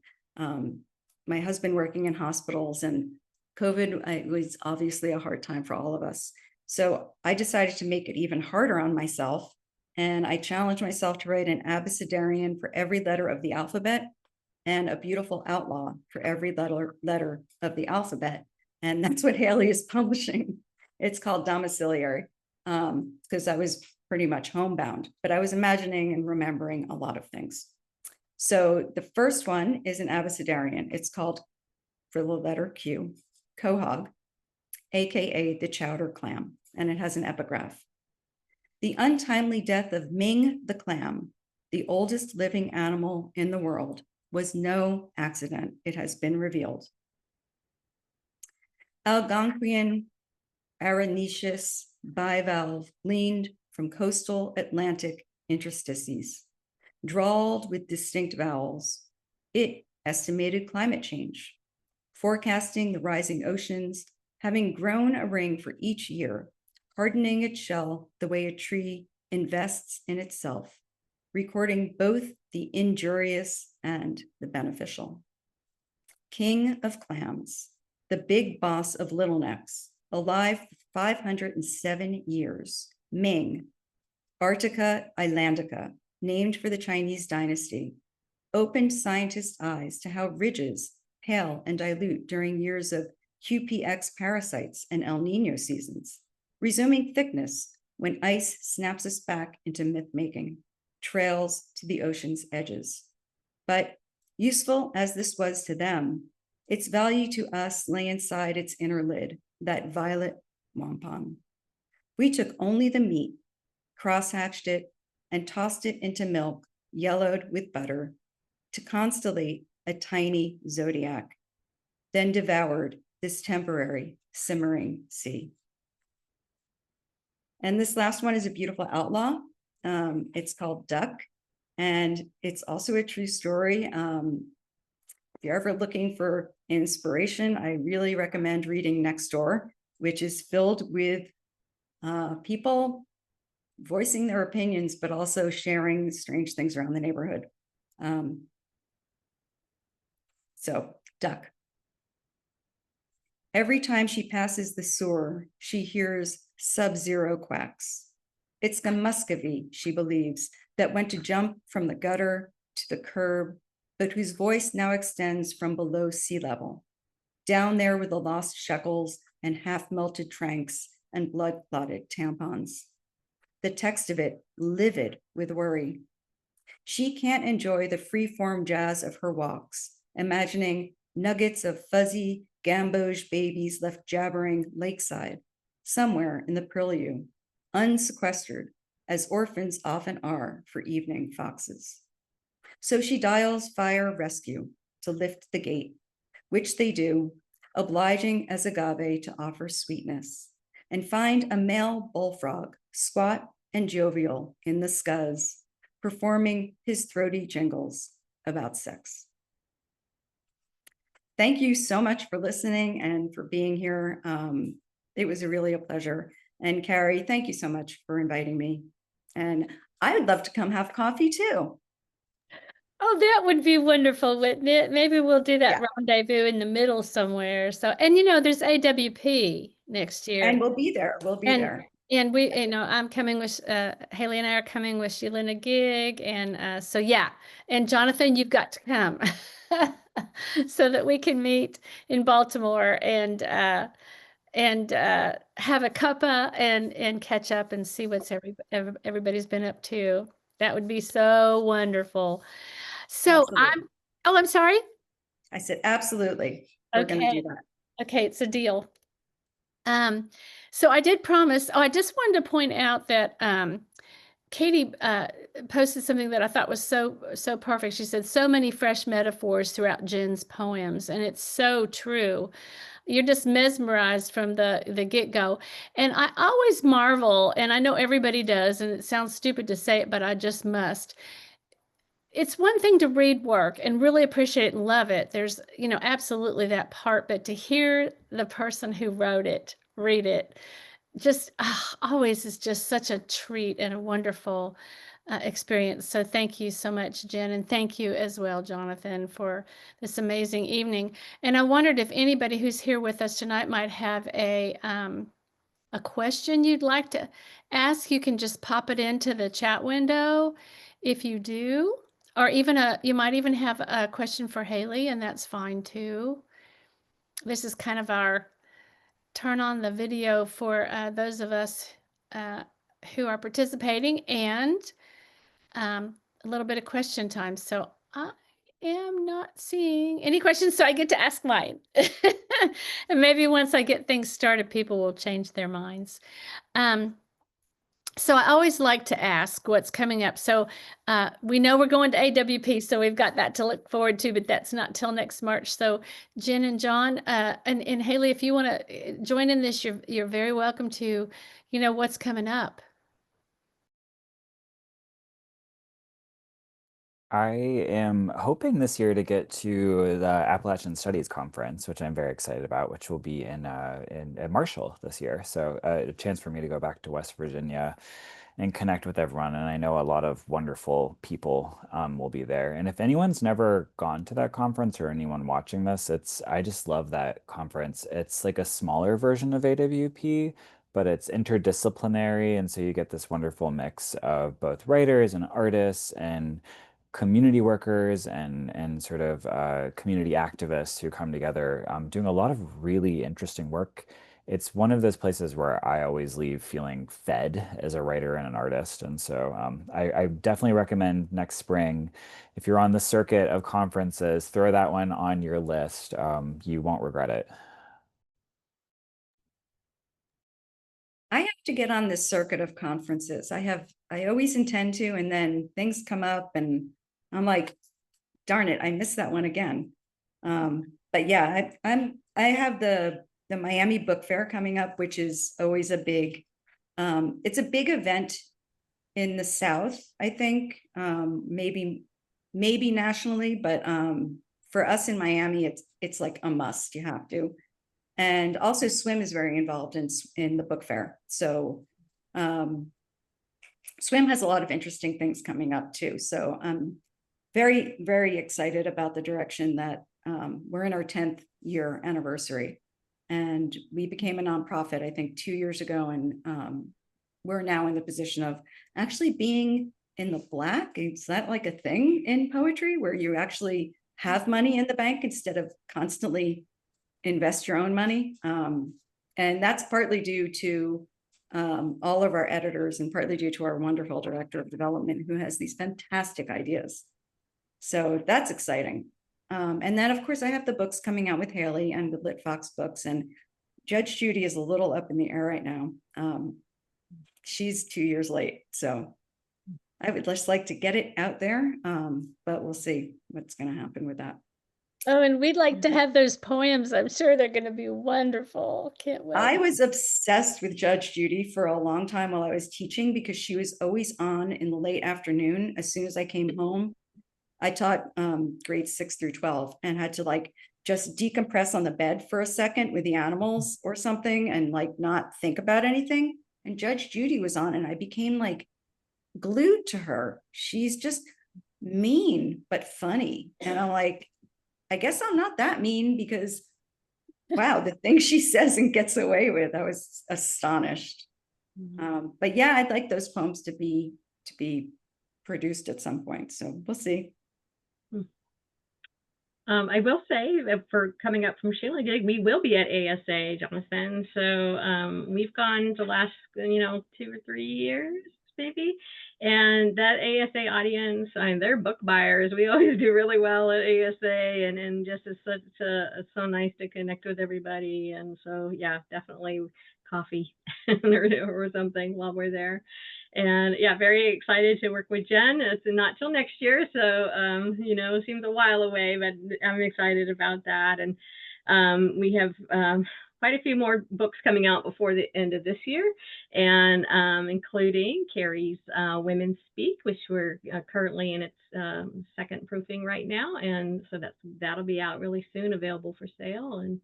my husband working in hospitals, and COVID was obviously a hard time for all of us. So I decided to make it even harder on myself. And I challenged myself to write an abecedarian for every letter of the alphabet and a beautiful outlaw for every letter of the alphabet. And that's what Haley is publishing. It's called domiciliary, because I was pretty much homebound, but I was imagining and remembering a lot of things. So the first one is an abecedarian. It's called, for the letter Q, quahog, aka the chowder clam, and it has an epigraph. The untimely death of Ming the clam, the oldest living animal in the world, was no accident, it has been revealed. Algonquian arenicious bivalve leaned from coastal Atlantic interstices, drawled with distinct vowels. It estimated climate change, forecasting the rising oceans, having grown a ring for each year, hardening its shell the way a tree invests in itself, recording both the injurious and the beneficial. King of clams, the big boss of little necks, alive for 507 years, Ming, Arctica islandica, named for the Chinese dynasty, opened scientists' eyes to how ridges pale and dilute during years of QPX parasites and El Nino seasons, resuming thickness when ice snaps us back into myth-making, trails to the ocean's edges. But useful as this was to them, its value to us lay inside its inner lid, that violet wampum. We took only the meat, cross-hatched it, and tossed it into milk, yellowed with butter, to constellate a tiny zodiac, then devoured this temporary simmering sea. And this last one is a beautiful outlaw. It's called Duck, and it's also a true story. If you're ever looking for inspiration, I really recommend reading Next Door, which is filled with people voicing their opinions, but also sharing strange things around the neighborhood. So, Duck. Every time she passes the sewer, she hears sub-zero quacks. It's the Muscovy, she believes, that went to jump from the gutter to the curb, but whose voice now extends from below sea level, down there with the lost shekels and half-melted tranks and blood-clotted tampons. The text of it livid with worry. She can't enjoy the free-form jazz of her walks, imagining nuggets of fuzzy gamboge babies left jabbering lakeside, somewhere in the purlieu, unsequestered, as orphans often are for evening foxes. So she dials fire rescue to lift the gate, which they do, obliging as agave to offer sweetness, and find a male bullfrog, squat and jovial in the scuzz, performing his throaty jingles about sex. Thank you so much for listening and for being here. It was really a pleasure. And Kari, thank you so much for inviting me. And I would love to come have coffee too. Oh, that would be wonderful, wouldn't it? Maybe we'll do that rendezvous in the middle somewhere. So, and there's AWP next year. And we'll be there. We'll be there. And we, I'm coming with, Haley and I are coming with Sheila-Na-Gig. And so, yeah. And Jonathan, you've got to come so that we can meet in Baltimore and have a cuppa and catch up and see what's everybody's been up to. That would be so wonderful. So Absolutely. I'm sorry. I said, absolutely. We're going to do that. Okay. It's a deal. So I did promise, I just wanted to point out that, Katie, posted something that I thought was so perfect. She said, so many fresh metaphors throughout Jen's poems. And it's so true. You're just mesmerized from the get-go. And I always marvel, and I know everybody does, and it sounds stupid to say it, but I just must. It's one thing to read work and really appreciate it and love it. There's, absolutely that part, but to hear the person who wrote it, read it, just always is just such a treat and a wonderful experience. So thank you so much, Jen, and thank you as well, Jonathan, for this amazing evening. And I wondered if anybody who's here with us tonight might have a question you'd like to ask. You can just pop it into the chat window if you do, or even you might even have a question for Haley, and that's fine too. This is kind of our turn on the video for those of us who are participating, and a little bit of question time. So I am not seeing any questions, so I get to ask mine. And maybe once I get things started, people will change their minds. So I always like to ask what's coming up. So we know we're going to AWP, so we've got that to look forward to, but that's not till next March. So Jen and John and Haley, if you want to join in this, you're very welcome to, what's coming up. I am hoping this year to get to the Appalachian Studies Conference, which I'm very excited about, which will be in Marshall this year. So a chance for me to go back to West Virginia and connect with everyone. And I know a lot of wonderful people will be there. And if anyone's never gone to that conference or anyone watching this, I just love that conference. It's like a smaller version of AWP, but it's interdisciplinary. And so you get this wonderful mix of both writers and artists and community workers and sort of community activists who come together doing a lot of really interesting work. It's one of those places where I always leave feeling fed as a writer and an artist. And so I definitely recommend next spring, if you're on the circuit of conferences, throw that one on your list. You won't regret it. I have to get on this circuit of conferences. I always intend to, and then things come up and I'm like, darn it, I missed that one again. But yeah, I have the Miami Book Fair coming up, which is always a big, it's a big event in the South, I think, maybe nationally, but for us in Miami, it's like a must, you have to. And also Swim is very involved in the book fair. So Swim has a lot of interesting things coming up too. So I'm very, very excited about the direction that we're in our 10th year anniversary. And we became a nonprofit, I think 2 years ago. And we're now in the position of actually being in the black. Is that like a thing in poetry where you actually have money in the bank instead of constantly invest your own money? And that's partly due to all of our editors and partly due to our wonderful director of development who has these fantastic ideas. So that's exciting. And then of course I have the books coming out with Haley and with Lit Fox Books, and Judge Judy is a little up in the air right now. She's 2 years late. So I would just like to get it out there, but we'll see what's going to happen with that. Oh, and we'd like to have those poems. I'm sure they're going to be wonderful. Can't wait. I was obsessed with Judge Judy for a long time while I was teaching because she was always on in the late afternoon. As soon as I came home, I taught grades 6 through 12 and had to like just decompress on the bed for a second with the animals or something and like not think about anything. And Judge Judy was on and I became like glued to her. She's just mean, but funny. And I'm like, I guess I'm not that mean because, wow, the things she says and gets away with, I was astonished. But yeah, I'd like those poems to be produced at some point. So we'll see. I will say that for coming up from Sheila-Na-Gig, we will be at ASA, Jonathan. So we've gone the last, 2 or 3 years, maybe. And that ASA audience, they're book buyers. We always do really well at ASA, and just it's so nice to connect with everybody. And so, yeah, definitely coffee or something while we're there. And yeah, very excited to work with Jen. It's not till next year, so it seems a while away, but I'm excited about that. And we have quite a few more books coming out before the end of this year, and including Kari's Women Speak, which we're currently in its second proofing right now, and so that'll be out really soon, available for sale. And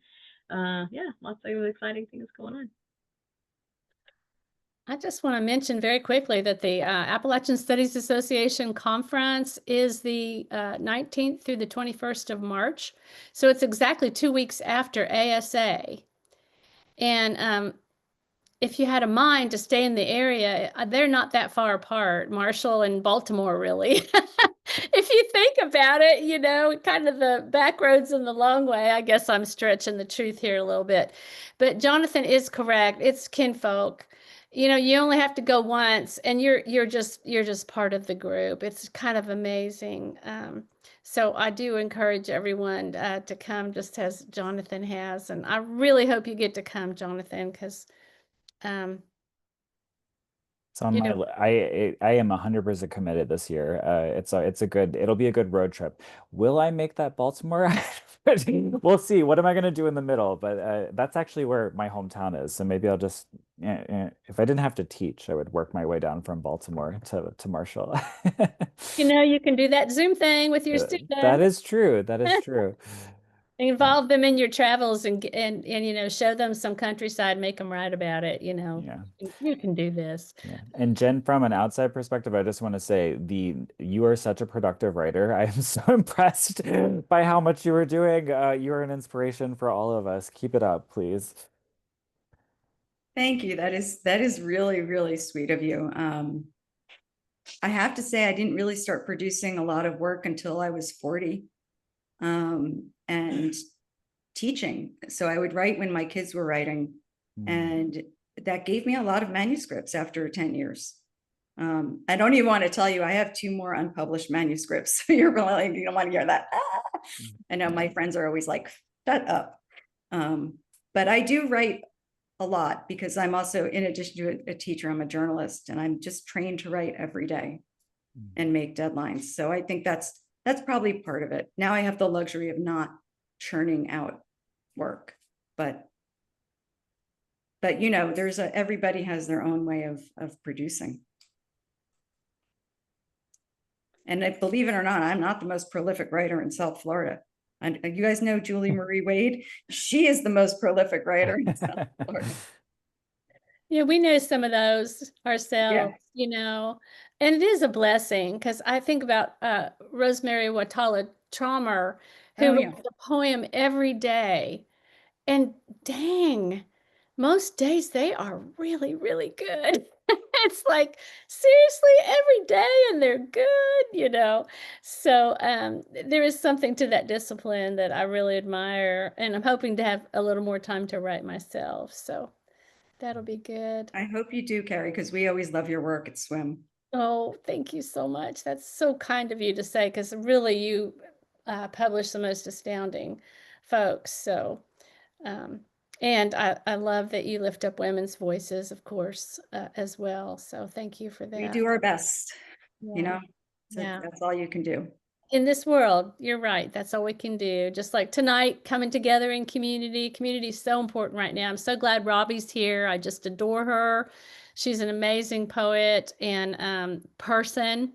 yeah, lots of exciting things going on. I just want to mention very quickly that the Appalachian Studies Association conference is the 19th through the 21st of March. So it's exactly 2 weeks after ASA. And if you had a mind to stay in the area, they're not that far apart, Marshall and Baltimore, really. if you think about it, you know, kind of the back roads and the long way. I guess I'm stretching the truth here a little bit, but Jonathan is correct. It's kinfolk. You know, you only have to go once, and you're just part of the group. It's kind of amazing. So I do encourage everyone to come, just as Jonathan has, and I really hope you get to come, Jonathan, because It's on you my, know. I am 100% committed this year. It'll be a good road trip. Will I make that Baltimore? We'll see. What am I going to do in the middle? But that's actually where my hometown is. So maybe I'll just, if I didn't have to teach, I would work my way down from Baltimore to Marshall. You know, you can do that Zoom thing with your That students. is true. That is true. Involve them in your travels and you know, show them some countryside, make them write about it, you know. Yeah. You can do this. Yeah. And Jen, from an outside perspective, I just want to say you are such a productive writer. I am so impressed by how much you are doing. You are an inspiration for all of us. Keep it up, please. Thank you. That is really, really sweet of you. I have to say, I didn't really start producing a lot of work until I was 40, and teaching. So I would write when my kids were writing, and that gave me a lot of manuscripts after 10 years. I don't even want to tell you, I have 2 more unpublished manuscripts. So you're really like, you don't want to hear that. I know my friends are always like, shut up. But I do write a lot because I'm also, in addition to a teacher, I'm a journalist, and I'm just trained to write every day and make deadlines. So I think that's probably part of it. Now I have the luxury of not churning out work, but you know, everybody has their own way of producing. And believe it or not, I'm not the most prolific writer in South Florida. And you guys know Julie Marie Wade? She is the most prolific writer in South Florida. Yeah, we know some of those ourselves, Yeah. you know, and it is a blessing because I think about Rosemary Watala Traumer, who Oh, yeah. writes a poem every day. And dang, most days they are really, really good. It's like, seriously, every day, and they're good, you know. So there is something to that discipline that I really admire, and I'm hoping to have a little more time to write myself. So that'll be good. I hope you do, Kari, because we always love your work at Swim. Oh, thank you so much. That's so kind of you to say, because really you publish the most astounding folks. So, and I love that you lift up women's voices, of course, as well. So thank you for We that. do our best, Yeah. you know, so Yeah. that's all you can do. In this world, you're right. That's all we can do. Just like tonight, coming together in community. Community is so important right now. I'm so glad Robbie's here. I just adore her. She's an amazing poet and person.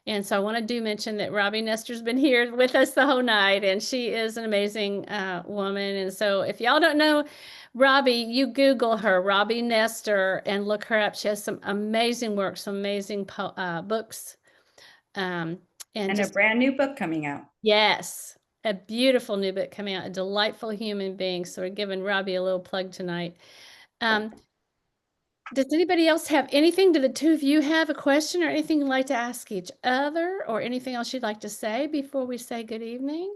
And so I want to mention that Robbie Nestor's been here with us the whole night, and she is an amazing woman. And so if y'all don't know Robbie, you Google her, Robbie Nestor, and look her up. She has some amazing work, some amazing books. And a just brand new book coming out. yes, a beautiful new book coming out, a delightful human being. So we're giving Robbie a little plug tonight. Does anybody else have anything? Do the two of you have a question or anything you'd like to ask each other, or anything else you'd like to say before we say good evening?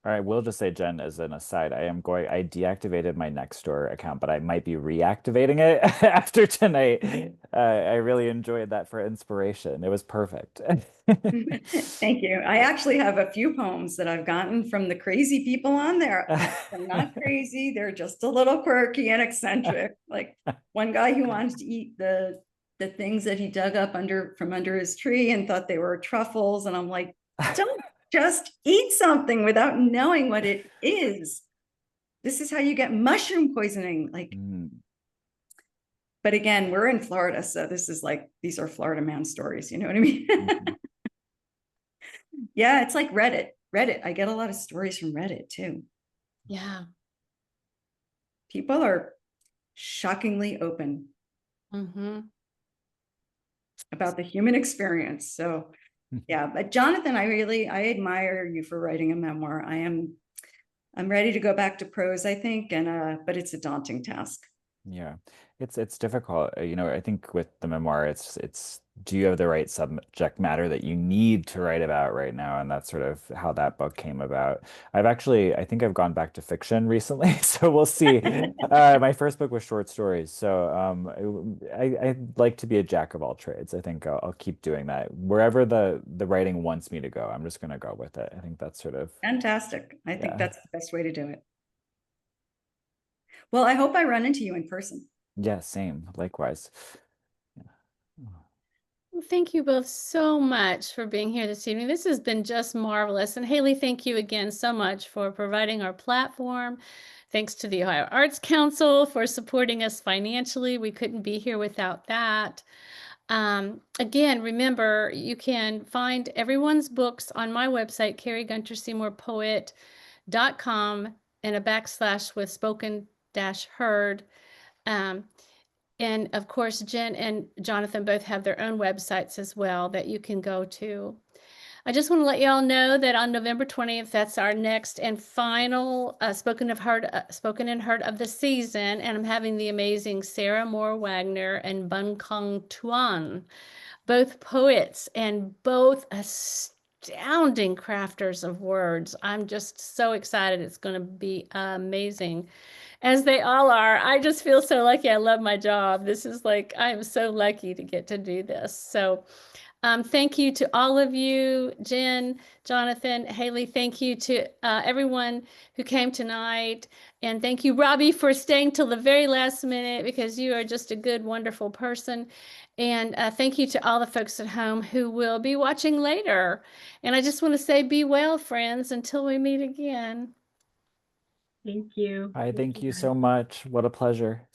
All right, we'll just say, Jen, as an aside, I deactivated my Nextdoor account, but I might be reactivating it after tonight. I really enjoyed that for inspiration. It was perfect. Thank you. I actually have a few poems that I've gotten from the crazy people on there. They're not crazy. They're just a little quirky and eccentric. Like one guy who wanted to eat the things that he dug up from under his tree and thought they were truffles. And I'm like, don't just eat something without knowing what it is. This is how you get mushroom poisoning. Like, but again, we're in Florida. So this is like, these are Florida man stories. You know what I mean? Yeah, it's like Reddit. I get a lot of stories from Reddit too. Yeah. People are shockingly open about the human experience. So yeah, but Jonathan, I admire you for writing a memoir. I'm ready to go back to prose, I think, and but it's a daunting task. Yeah. It's difficult. You know, I think with the memoir, it's do you have the right subject matter that you need to write about right now? And that's sort of how that book came about. I think I've gone back to fiction recently, so we'll see. My first book was short stories, so I'd like to be a jack of all trades. I think I'll keep doing that. Wherever the writing wants me to go, I'm just going to go with it. I think that's sort of, Fantastic. I think yeah. that's the best way to do it. Well, I hope I run into you in person. Yeah, same. Likewise. Yeah. Well, thank you both so much for being here this evening. This has been just marvelous. And Haley, thank you again so much for providing our platform. Thanks to the Ohio Arts Council for supporting us financially. We couldn't be here without that. Again, remember, you can find everyone's books on my website, Kari Gunter-Seymour Poet.com, and a backslash with spoken-heard. And of course, Jen and Jonathan both have their own websites as well that you can go to. I just want to let y'all know that on November 20th, that's our next and final Spoken and Heard of the season. And I'm having the amazing Sarah Moore Wagner and Bun Kong Tuan, both poets and both astounding crafters of words. I'm just so excited. It's going to be amazing. As they all are. I just feel so lucky. I love my job. This is like, I am so lucky to get to do this. So thank you to all of you, Jen, Jonathan, Haley. Thank you to everyone who came tonight. And thank you, Robbie, for staying till the very last minute because you are just a good, wonderful person. And thank you to all the folks at home who will be watching later. And I just want to say, be well, friends, until we meet again. Thank you. Hi, thank you guys. so much. What a pleasure.